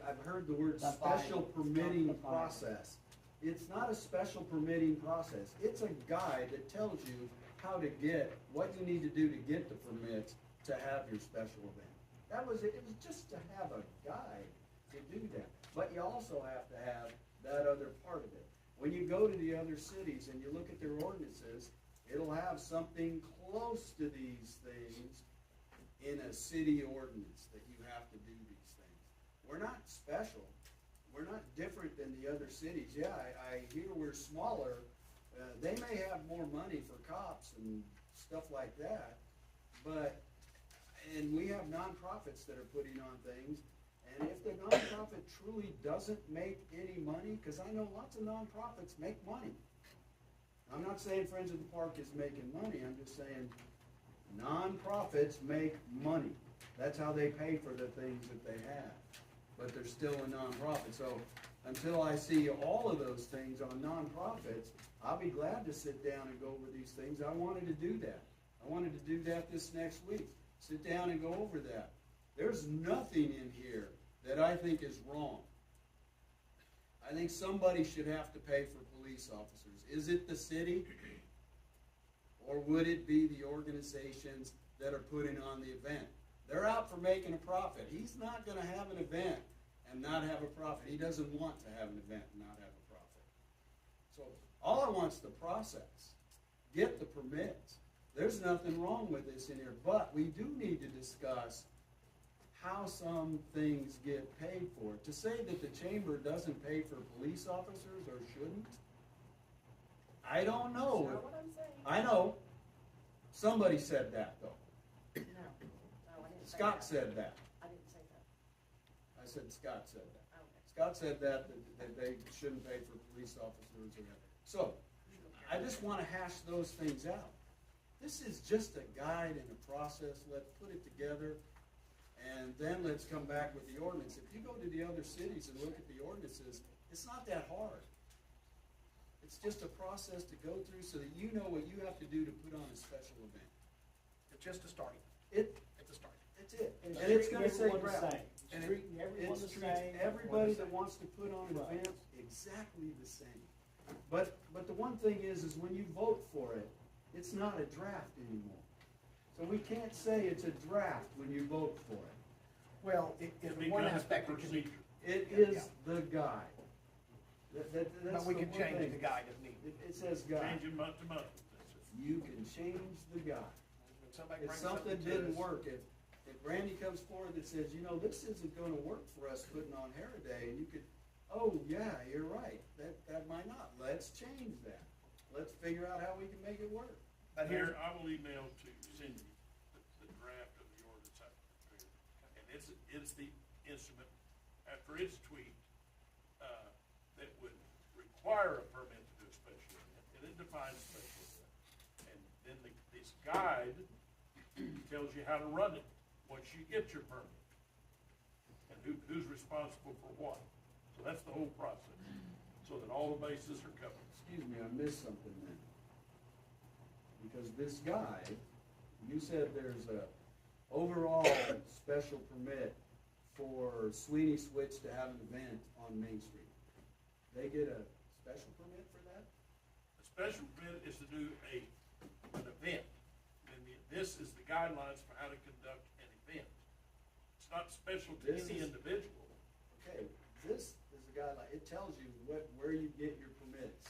I've heard the word The special Bible. permitting The Bible. process. It's not a special permitting process. It's a guide that tells you how to get, what you need to do to get the permits to have your special event. That was it. It was just to have a guide to do that. But you also have to have that other part of it. When you go to the other cities and you look at their ordinances, it'll have something close to these things in a city ordinance that you have to do these things. We're not special. We're not different than the other cities. Yeah, I hear we're smaller. They may have more money for cops and stuff like that, and we have nonprofits that are putting on things, and if the nonprofit truly doesn't make any money, because I know lots of nonprofits make money. I'm not saying Friends of the Park is making money, I'm just saying nonprofits make money. That's how they pay for the things that they have, but they're still a nonprofit. So until I see all of those things on nonprofits, I'll be glad to sit down and go over these things. I wanted to do that. I wanted to do that this next week. Sit down and go over that. There's nothing in here that I think is wrong. I think somebody should have to pay for police officers. Is it the city? Or would it be the organizations that are putting on the event? They're out for making a profit. He's not going to have an event and not have a profit. He doesn't want to have an event and not have a profit. So all I want is the process. Get the permits. There's nothing wrong with this in here, but we do need to discuss how some things get paid for. To say that the chamber doesn't pay for police officers or shouldn't, I don't know. That's not what I'm saying. I know. Somebody said that, though. No, I didn't say Scott that. said that. I didn't say that. I said Scott said that. Okay. Scott said that they shouldn't pay for police officers or whatever. So, I just want to hash those things out. This is just a guide and a process. Let's put it together, and then let's come back with the ordinance. If you go to the other cities and look at the ordinances, it's not that hard. It's just a process to go through so that you know what you have to do to put on a special event. It's just a starting. It's a starting. That's it. And And it's treating gonna say everyone the gravel. same. And it Treating everyone the treats same. everybody that wants to put on an event exactly the same. But the one thing is when you vote for it, it's not a draft anymore. So we can't say it's a draft when you vote for it. Well, in one aspect, it can be. It is the guide. That's But we the can one change thing. the guide if needed. It says guide. Change it month to month. You can change the guide. When somebody If brings something to didn't us- work, if Randy comes forward that says, this isn't gonna work for us putting on Heriday, and you could, oh, yeah, you're right, that might not, let's change that. Let's figure out how we can make it work. But here's, Mayor, I will email to Cindy the draft of the ordinance I prepared. And it's the instrument, after it's tweaked, that would require a permit to do a special event. And it defines special event. And then this guide tells you how to run it once you get your permit. And who's responsible for what. So that's the whole process, so that all the bases are covered. Excuse me, I missed something then. Because this guide, you said there's a overall special permit for Sweeney Switch to have an event on Main Street. They get a special permit for that? A special permit is to do an event. And this is the guidelines for how to conduct an event. It's not special to any individual. Okay, this is a guideline, it tells you where you get your permits,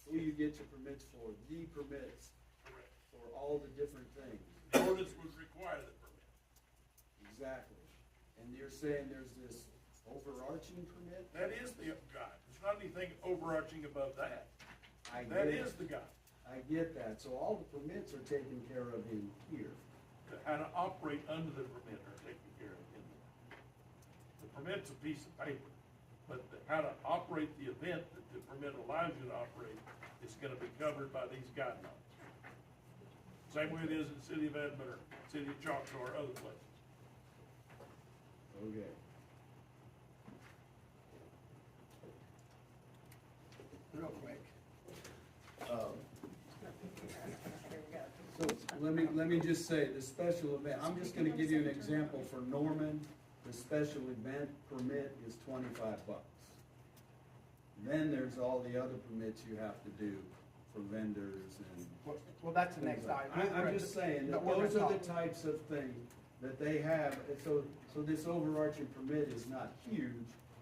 who you get your permits for, the permits Correct. for all the different things. The ordinance would require the permit. Exactly. And you're saying there's this overarching permit? That is the guide. There's not anything overarching above that. I That get is it. the guide. I get that, so all the permits are taken care of in here. How to operate under the permit are taken care of in there. The permit's a piece of paper, but how to operate the event that the permit allows you to operate is gonna be covered by these guidelines. Same way it is in the city of Edmond or city of Choctaw or other places. Okay. real quick. So let me just say, the special event, I'm just gonna give you an example for Norman. The special event permit is $25. Then there's all the other permits you have to do for vendors and. Well, that's the next item. I'm just saying, that No, we're those are gonna the talk. types of things that they have, and so this overarching permit is not huge,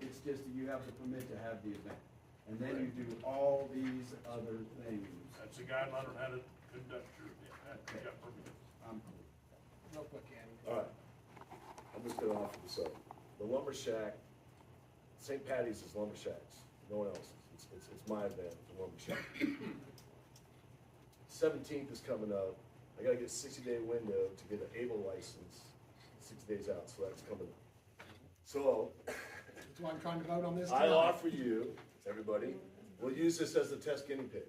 it's just that you have the permit to have the event. and then you do all these other things. That's a guideline on how to conduct your event, after you got permit. Real quick, Andy. All right, I'm just gonna offer this up. The lumber shack, St. Patty's is lumber shacks, no one else's. It's my event, the lumber shack. 17th is coming up. I gotta get a 60-day window to get an ABLE license, 60 days out, so that's coming up. So, That's why I'm trying to vote on this I tonight. offer you, everybody, we'll use this as the test guinea pig.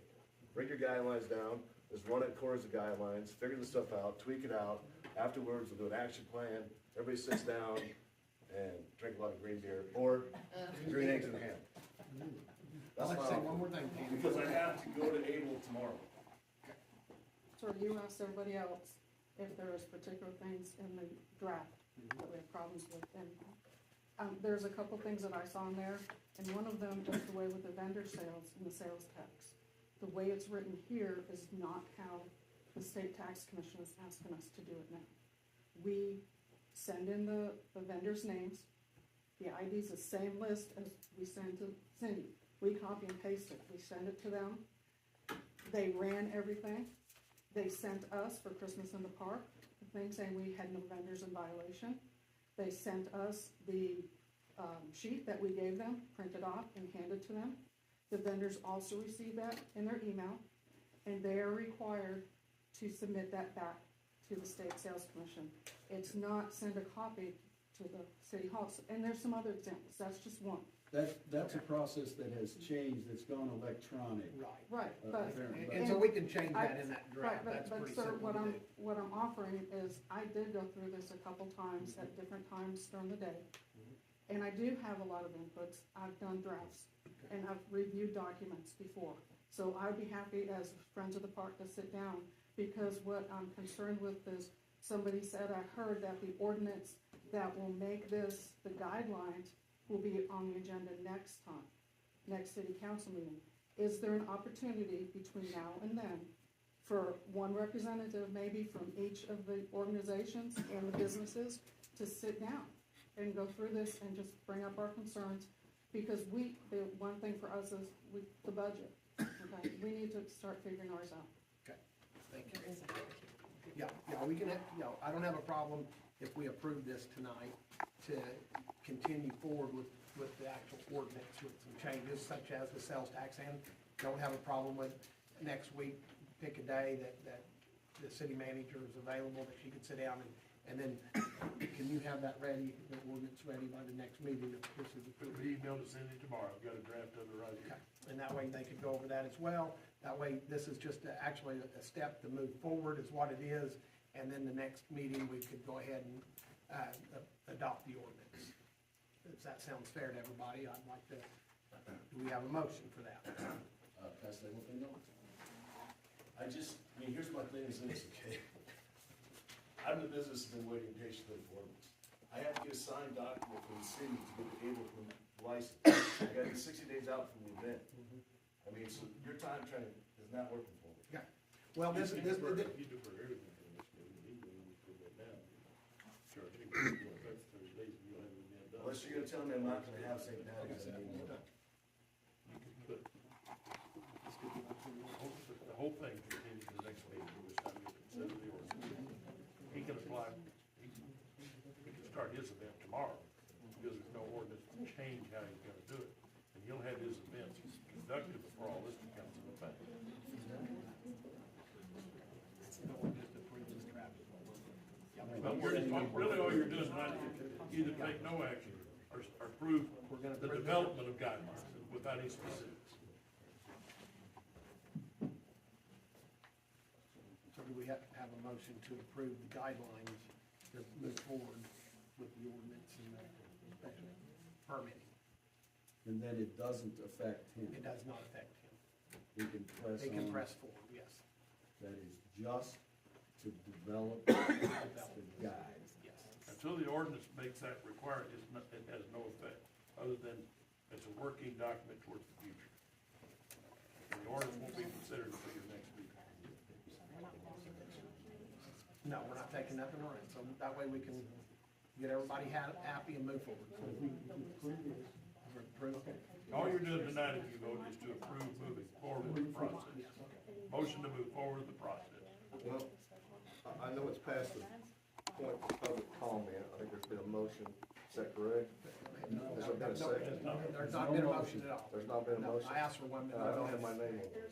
Bring your guidelines down, just run it according to the guidelines, figure the stuff out, tweak it out. Afterwards, we'll do an action plan. Everybody sits down and drink a lot of green beer or green eggs and ham. I'd like to say one more thing, Andy. Because I have to go to ABLE tomorrow. So you asked everybody else if there was particular things in the draft that we have problems with, and, there's a couple things that I saw in there, and one of them is the way with the vendor sales and the sales tax. The way it's written here is not how the state tax commission is asking us to do it now. We send in the vendors' names, the ID's the same list as we send to Cindy. We copy and paste it, we send it to them, they ran everything. They sent us for Christmas in the Park, the thing saying we had no vendors in violation. They sent us the sheet that we gave them, printed off and handed to them. The vendors also received that in their email, and they are required to submit that back to the state sales commission. It's not send a copy to the city hall, and there's some other examples, that's just one. That's a process that has changed, it's gone electronic. Right, but. apparently. And so we can change that in that Right, draft, that's but pretty sir, simple to do. what I'm offering is, I did go through this a couple times at different times during the day. And I do have a lot of inputs, I've done drafts, and I've reviewed documents before. So I'd be happy as Friends of the Park to sit down, because what I'm concerned with is, somebody said, I heard that the ordinance that will make this the guidelines will be on the agenda next time, next city council meeting. Is there an opportunity between now and then for one representative, maybe from each of the organizations and the businesses, to sit down and go through this and just bring up our concerns? Because the one thing for us is the budget, okay? We need to start figuring ours out. Okay, thank you. Yeah, we can, I don't have a problem if we approve this tonight to continue forward with the actual ordinance with some changes such as the sales tax, and don't have a problem with next week, pick a day that the city manager is available, that she could sit down and then, can you have that ready, the ordinance ready by the next meeting if this is approved? It'll be emailed to Cindy tomorrow, I've got a draft of it right here. Okay, and that way they could go over that as well. That way, this is just actually a step to move forward is what it is, and then the next meeting, we could go ahead and adopt the ordinance. If that sounds fair to everybody, I'd like to, do we have a motion for that? Can I say one thing though? Here's my thing is this, okay? I'm in the business of been waiting patiently for this. I have to get a signed document from the city to get the ABLE license. I gotta get 60 days out from the event. I mean, so your time training is not working for me. Yeah. Well, You do for everything from this meeting, you do for that now. Charge you, that's 30 days, and you'll have the event done. Unless you're gonna tell me I'm not gonna have St. Patty's. I mean, You can put, the whole thing continues to the next meeting, which time you consider the ordinance. He can apply, he can start his event tomorrow, because there's no ordinance to change how he's gonna do it. And he'll have his events conducted before all this becomes in effect. But really all you're doing tonight is either take no action or approve the development of guidelines without any specifics. So do we have to have a motion to approve the guidelines to move forward with the ordinance and the special permitting? And then it doesn't affect him. It does not affect him. He can press They can on. press forward, yes. That is just to develop the guide. Yes. Until the ordinance makes that required, it has no effect, other than it's a working document towards the future. And the ordinance won't be considered until your next meeting. No, we're not taking nothing on it, so that way we can get everybody happy and move forward. So if we approve this, approve, okay. All you're doing tonight, if you vote, is to approve moving forward with the process. Motion to move forward with the process. Well, I know it's past the point of public comment. I think there's been a motion. Is that correct? Has there been a second? There's not been a motion at all. There's not been a No, motion? I asked for 1 minute. I don't have my name on it.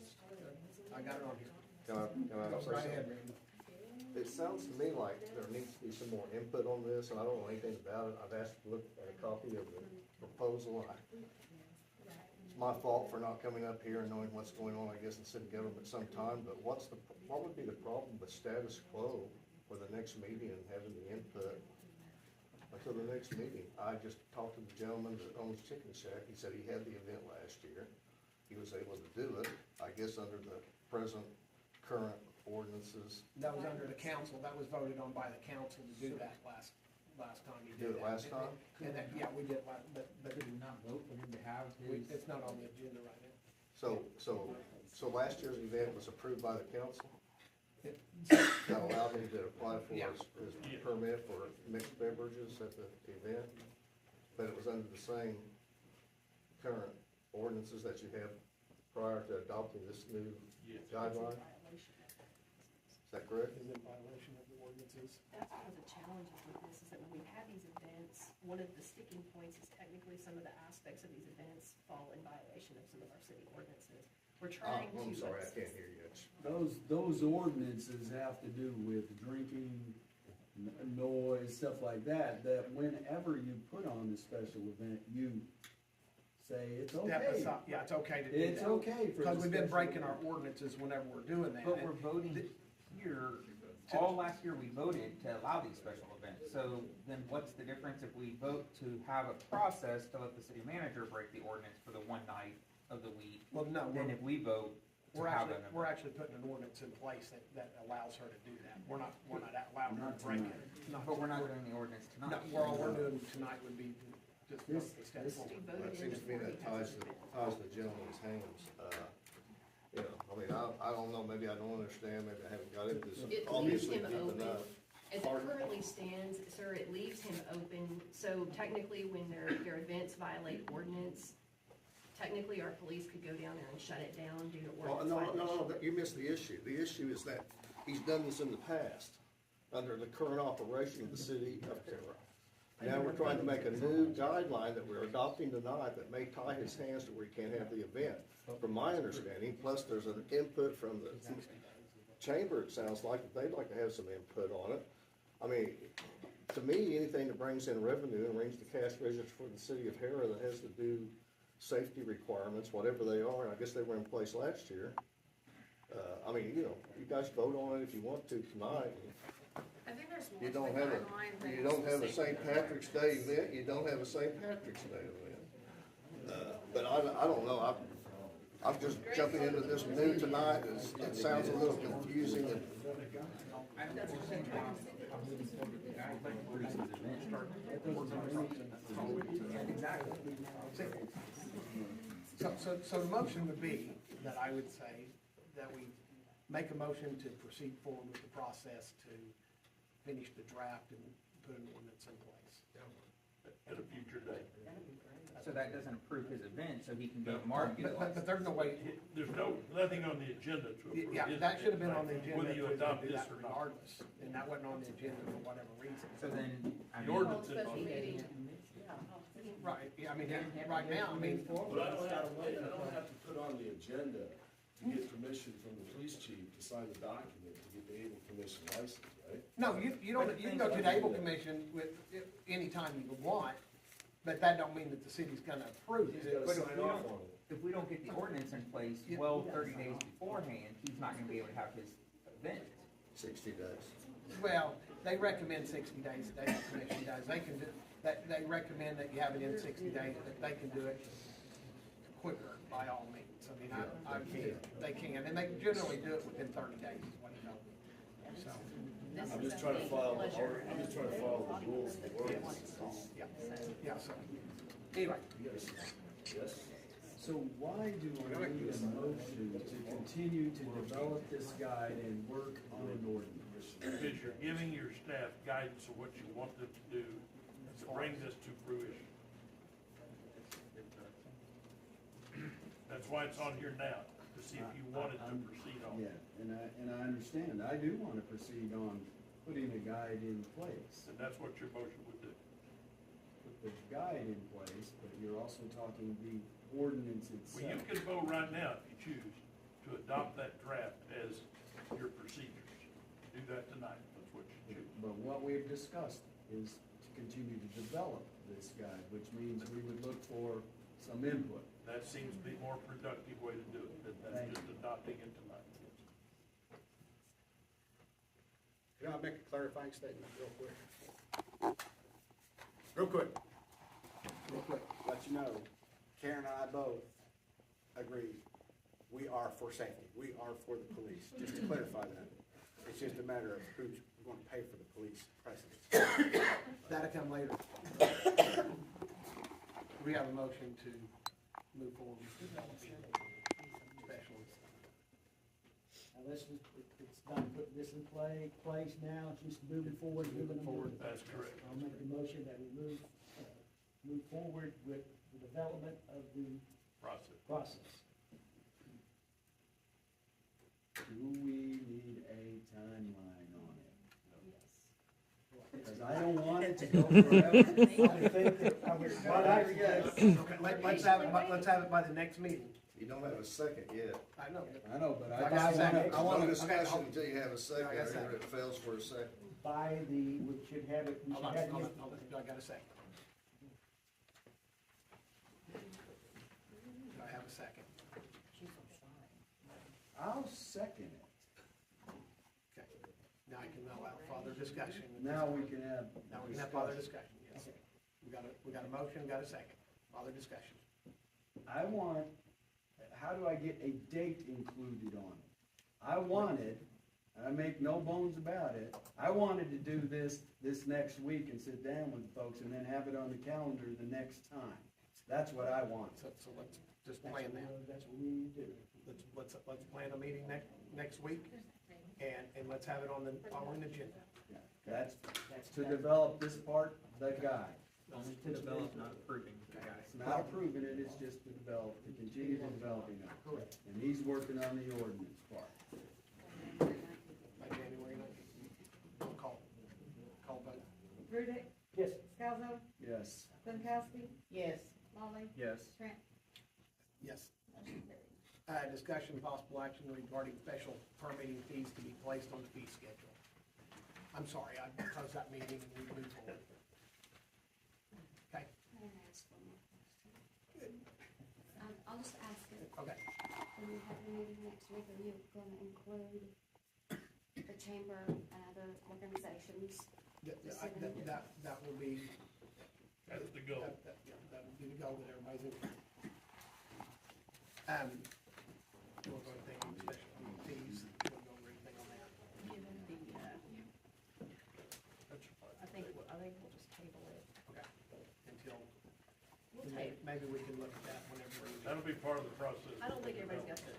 I got it on here. Can I Go say right ahead, something? Randy. It sounds to me like there needs to be some more input on this, and I don't know anything about it. I've asked to look at a copy of the proposal. It's my fault for not coming up here and knowing what's going on, I guess, in city government sometime, but what would be the problem with status quo for the next meeting and having the input until the next meeting? I just talked to the gentleman that owns Chicken Shack. He said he had the event last year. He was able to do it, I guess, under the present current ordinances. That was under the council, that was voted on by the council to do that last time you Do did it that. last time? And that, yeah, we did, but Did we not vote for him to have his? it's not on the agenda right now. So last year's event was approved by the council? That allowed him to apply for Yeah. his permit for mixed beverages at the event? But it was under the same current ordinances that you have prior to adopting this new guideline? Is that correct? Is it in violation of the ordinances? That's one of the challenges with this, is that when we have these events, one of the sticking points is technically some of the aspects of these events fall in violation of some of our city ordinances. We're trying to. I'm sorry, I can't hear you. Those ordinances have to do with drinking, noise, stuff like that, that whenever you put on a special event, you say it's Step okay. aside. Yeah, it's okay to do that. It's okay for Because the we've been special breaking our event. ordinances whenever we're doing that. But we're voting here, all last year we voted to allow these special events. So then what's the difference if we vote to have a process to let the city manager break the ordinance for the one night of the week? Well, no, Than if we vote to have an event? we're actually putting an ordinance in place that allows her to do that. We're not allowing her to break it. But we're not doing the ordinance No, tonight. all we're doing tonight would be just vote the step forward. Well, it seems to me that ties the gentleman's hands. You know, I mean, I don't know, maybe I don't understand, maybe I haven't got into this It leaves obviously him deep open. enough. As it currently stands, sir, it leaves him open, so technically when their events violate ordinance, technically our police could go down there and shut it down due to Well, ordinance no, violation. you missed the issue. The issue is that he's done this in the past, under the current operation of the city of Terra. Now we're trying to make a new guideline that we're adopting tonight that may tie his hands to where he can't have the event. From my understanding, plus there's an input from the chamber, it sounds like, that they'd like to have some input on it. I mean, to me, anything that brings in revenue and rings the cash register for the city of Hera that has to do safety requirements, whatever they are, and I guess they were in place last year. I mean, you know, you guys vote on it if you want to tonight. I think there's more You to don't the have guideline a, than you don't have a just St. safety. Patrick's Day event, you don't have a St. Patrick's Day event. But I don't know, I'm just jumping into this new tonight, it sounds a little confusing and. I don't understand how moving forward with the guideline for these events start. Exactly. So the motion would be that I would say that we make a motion to proceed forward with the process to finish the draft and put an ordinance in place. At a future date. So that doesn't approve his event, so he can go market. But there's no way, There's nothing on the agenda to approve. yeah, his that should have been on the event, agenda. Whether you if we were gonna adopt do this that or not. regardless, and that wasn't on the agenda for whatever reason. So then, I The mean, ordinance is Special on the meeting. Right, yeah, I mean, right now, I mean, But I don't have to put on the agenda to get permission from the police chief to sign the document to get the Able Commission license, right? no, you don't, you can go to the Able Commission with, anytime you want, but that don't mean that the city's gonna approve He's it. gotta But if sign we off don't- on it. if we don't get the ordinance in place 30 days beforehand, he's not gonna be able to have his event. 60 days. Well, they recommend 60 days, the Able Commission does, they can do, they recommend that you have it in 60 days, that they can do it quicker by all means. I mean, they can, and they generally do it within 30 days, is what you know. So, This I'm is just a trying to big follow, pleasure. I'm just trying to follow the rules and the ordinances. yeah, so, anyway. Yes? So why do we need a motion to continue to develop this guide and work on an ordinance? Because you're giving your staff guidance of what you want them to do to bring this to fruition. That's why it's on here now, to see if you wanted to proceed on. Yeah, and I understand, I do wanna proceed on putting a guide in place. And that's what your motion would do. Put the guide in place, but you're also talking the ordinance itself. Well, you can vote right now, if you choose, to adopt that draft as your procedures. Do that tonight, that's what you choose. But what we've discussed is to continue to develop this guide, which means we would look for some input. That seems to be a more productive way to do it, than just adopting it tonight. Can I make a clarifying statement real quick? Real quick. Real quick. Let you know, Karen and I both agree, we are for safety, we are for the police, just to clarify that. It's just a matter of who's going to pay for the police presence. That'll come later. We have a motion to move forward with developing specialists. Now, let's just, it's not putting this in place now, it's just moving forward, moving forward. That's correct. I'll make a motion that we move forward with the development of the process. Do we need a timeline on it? Because I don't want it to go forever. Okay, let's have it by the next meeting. You don't have a second yet. I know. I know, but I got a second. No discussion until you have a second, or it fails for a second. We should have it, we should have it. I got a second. Do I have a second? I'll second it. Okay. Now I can allow further discussion. Now we can have. Now we can have further discussion, yes. We got a motion, got a second. Further discussion. I want, how do I get a date included on it? I wanted, and I make no bones about it, I wanted to do this next week and sit down with folks and then have it on the calendar the next time. That's what I want. So let's just plan that. That's what we need to do. Let's plan a meeting next week, and let's have it on the following agenda. That's to develop this part, the guide. Only to develop, not approving. It's not approving it, it's just to develop, to continue developing it. Correct. And he's working on the ordinance part. By January 9th. Call vote. Rudick, Yes. Scalzo, Yes. Stankowski, Yes. Molly, Yes. Trent. Yes. Motion carried. Discussion of possible action regarding special permitting fees to be placed on the fee schedule. I'm sorry, I closed that meeting and we moved forward. Okay, May I ask one more question? I'll just ask it. okay. When you have the meeting next week, are you gonna include the chamber and other organizations? That will be. That's the goal. That would be the goal, that everybody's in. We're going to think of special fees, we'll go over anything on that. Given the, I think we'll just table it. Okay. Until, We'll table. maybe we can look at that whenever. That'll be part of the process. I don't think everybody's got the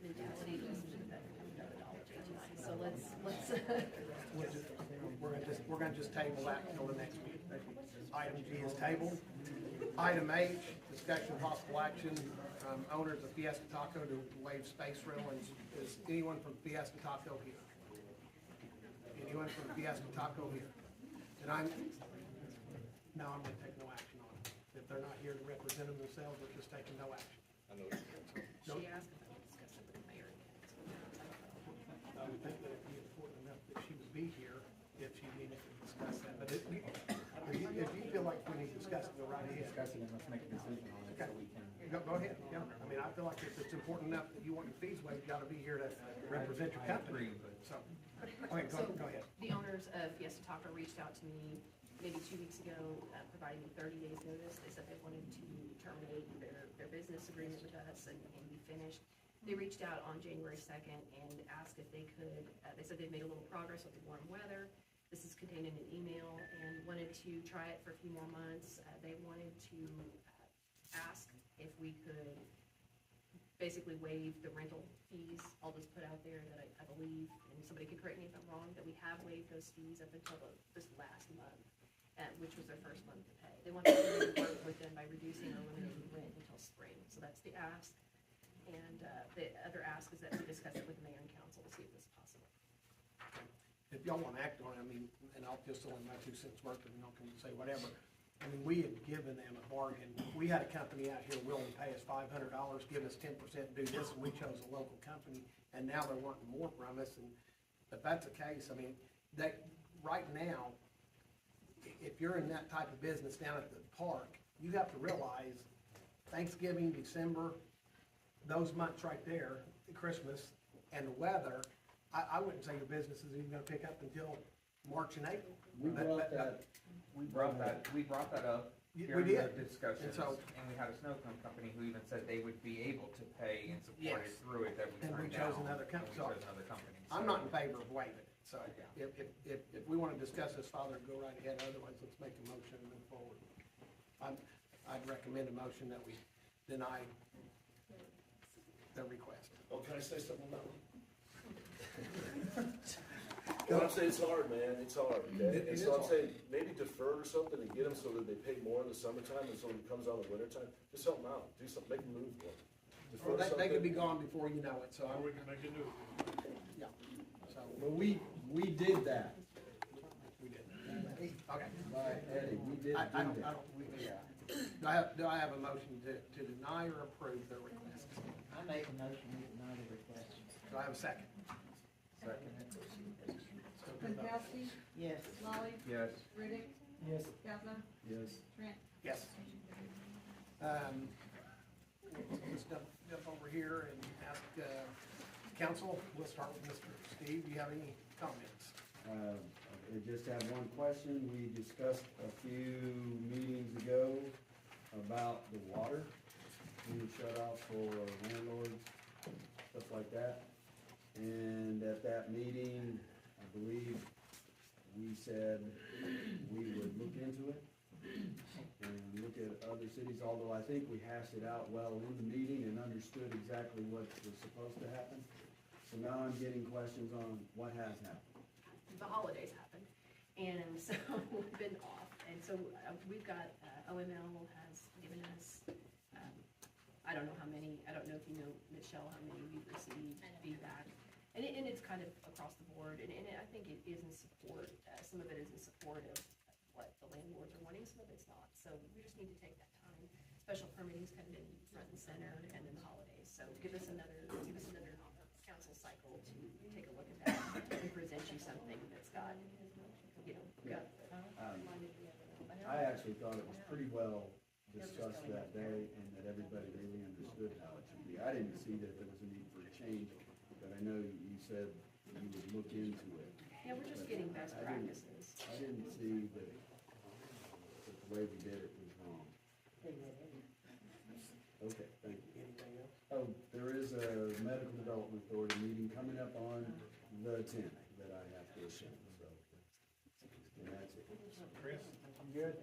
mentality to listen to that methodology tonight, so let's. We're gonna just table that until the next meeting. Item G is tabled. Item H, discussion of possible action, owners of Fiesta Taco to waive space rental. Is anyone from Fiesta Taco here? Anyone from Fiesta Taco here? And I'm gonna take no action on it. If they're not here to represent themselves, we're just taking no action. She asked if I could discuss it with the mayor again. I would think that it'd be important enough that she would be here if she needed to discuss that, but if you feel like we need to discuss it, go right ahead. Discuss it and let's make a decision on it so we can. Go ahead, yeah, I mean, I feel like if it's important enough that you want your fees waived, you ought to be here to represent your company, so. Okay, go ahead. The owners of Fiesta Taco reached out to me maybe 2 weeks ago, providing me 30 days notice. They said they wanted to terminate their business agreement with us and be finished. They reached out on January 2nd and asked if they could, they said they'd made a little progress with the warm weather. This is contained in an email, and wanted to try it for a few more months. They wanted to ask if we could basically waive the rental fees. I'll just put out there that I believe, and somebody can correct me if I'm wrong, that we have waived those fees up until this last month, which was their first month to pay. They want to work with them by reducing or eliminating rent until spring. So that's the ask. ask is that we discuss it with the mayor and council to see if this is possible. If y'all wanna act on it, I mean, and I'll just only my 2 cents worth, and y'all can say whatever. I mean, we had given them a bargain. We had a company out here willing to pay us $500, give us 10%, do this, and we chose a local company, and now they're wanting more from us, and if that's the case, I mean, right now, if you're in that type of business down at the park, you have to realize Thanksgiving, December, those months right there, Christmas, and the weather, I wouldn't say your business is even gonna pick up until March and April. We brought that, We brought that up We during did. the discussions, And so- and we had a snow cone company who even said they would be able to pay and support it Yes. through it, that we And we turned down. chose another company, and so we chose another company. I'm So- not in favor of waiving it, so Yeah. if we wanna discuss this, Father, go right ahead, otherwise let's make a motion and move forward. I'd recommend a motion that we deny the request. Oh, can I say something about it? Well, I'm saying it's hard, man, it's hard, okay? It And is so I'm hard. saying, maybe defer or something and get them so that they pay more in the summertime, and so when it comes on the wintertime, just help them out, do something, make them move more. Or Defer they could be something. gone before you know it, so, Or we can make it new. yeah, so, well, we did that. we did. Okay. Right, Eddie, we did do I don't, that. do I have a motion to deny or approve their request? I make a motion to deny the request. Do I have a second? Pinkowski, Yes. Lolly, Yes. Riddick, Yes. Galvin, Yes. Trent. Yes. Let's jump over here and ask, council, we'll start with Mr. Steve, do you have any comments? I just have one question. We discussed a few meetings ago about the water being shut off for landlords, stuff like that. And at that meeting, I believe we said we would look into it and look at other cities, although I think we hashed it out well in the meeting and understood exactly what was supposed to happen. So now I'm getting questions on what has happened. The holidays happened, and so we've been off, and so we've got, OML has given us, I don't know how many, I don't know if you know, Michelle, how many we've received feedback. And it's kind of across the board, and I think it is in support, some of it is in support of what the landlords are wanting, some of it's not. So we just need to take that time. Special permitting's kind of been front and center, and then the holidays. So give us another council cycle to take a look at that and present you something that's got, you know, got. I actually thought it was pretty well discussed that day and that everybody really understood how it should be. I didn't see that there was a need for a change, but I know you said you would look into it. Yeah, we're just getting best practices. I didn't see that the way we did it was wrong. Okay, thank you. Anything else? Oh, there is a medical development authority meeting coming up on the 10th that I have to attend, so. And that's it. Chris? I'm good.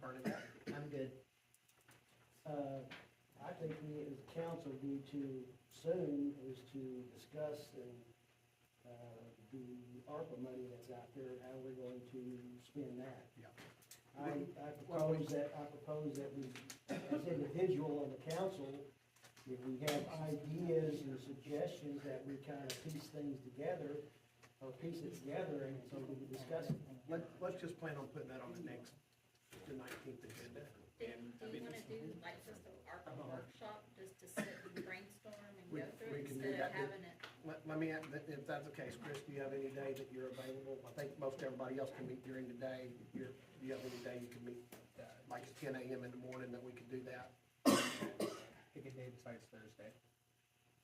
Bernadette? I'm good. I think we as a council need to soon is to discuss and, the ARPA money that's out there, how we're going to spend that. Yeah. I propose that we, as individual on the council, if we have ideas and suggestions, that we kind of piece things together, or piece it together, and so we can discuss it. Let's just plan on putting that on the 19th agenda. Do you wanna do like just a ARPA workshop, just to sit and brainstorm and We- go through we it can do instead of that. having it? Let me, if that's the case, Chris, do you have any day that you're available? I think most everybody else can meet during the day. Do you have any day you can meet, like at 10 a.m. in the morning that we could do that? Pick a day besides Thursday.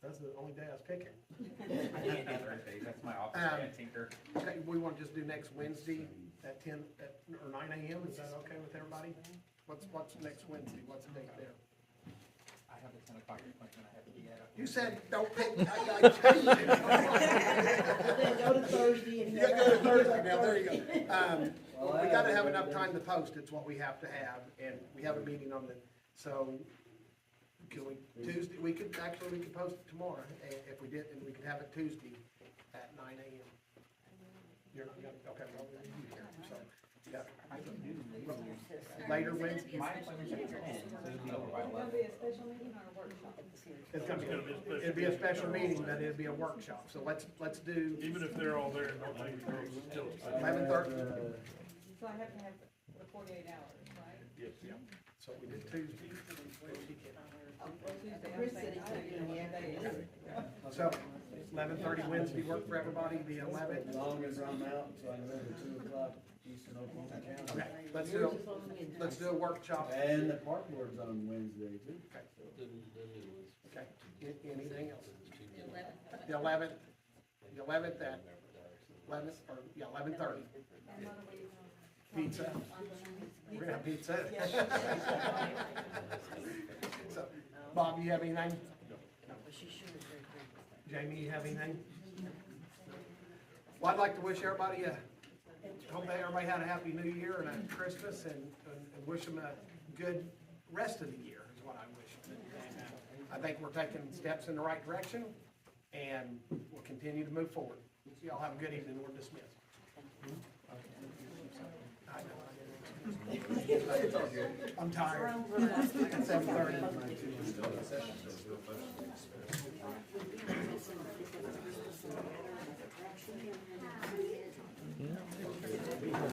That's the only day I was picking. I can't do Thursday, that's my office day, I tinker. Okay, we want to just do next Wednesday at 10, or 9 a.m., is that okay with everybody? What's next Wednesday, what's the date there? I have a 10 o'clock appointment I have to be at. You said, don't pick, I changed it. Then go to Thursday and. Yeah, go to Thursday, now, there you go. We gotta have enough time to post, it's what we have to have, and we have a meeting on the, so, can we, Tuesday, we could post it tomorrow, if we did, and we could have it Tuesday at 9 a.m. You're not gonna, okay, well, you here, so, Later Wednesday. My assumption is so it'll be over by 11. a special meeting or a workshop? It's gonna be, it'd be a special meeting, but it'd be a workshop, so let's do Even if they're all there, don't take the girls until it's. 11:30. So I have to have the 48 hours, right? Yes. So we did Tuesday. So 11:30 Wednesday work for everybody, the 11th. As long as I'm out, so I can remember 2 o'clock Eastern Oklahoma County. Okay, let's do a workshop. And the park board's on Wednesday too. Okay, anything else? The 11th. The 11th at 11:30. Pizza. We're gonna have pizza. So, Bob, you have anything? Jamie, you have anything? Well, I'd like to wish everybody hope that everybody had a happy new year and a Christmas and wish them a good rest of the year is what I wish. And, I think we're taking steps in the right direction and we'll continue to move forward. Y'all have a good evening. We're dismissed. I'm tired. It's 7:30.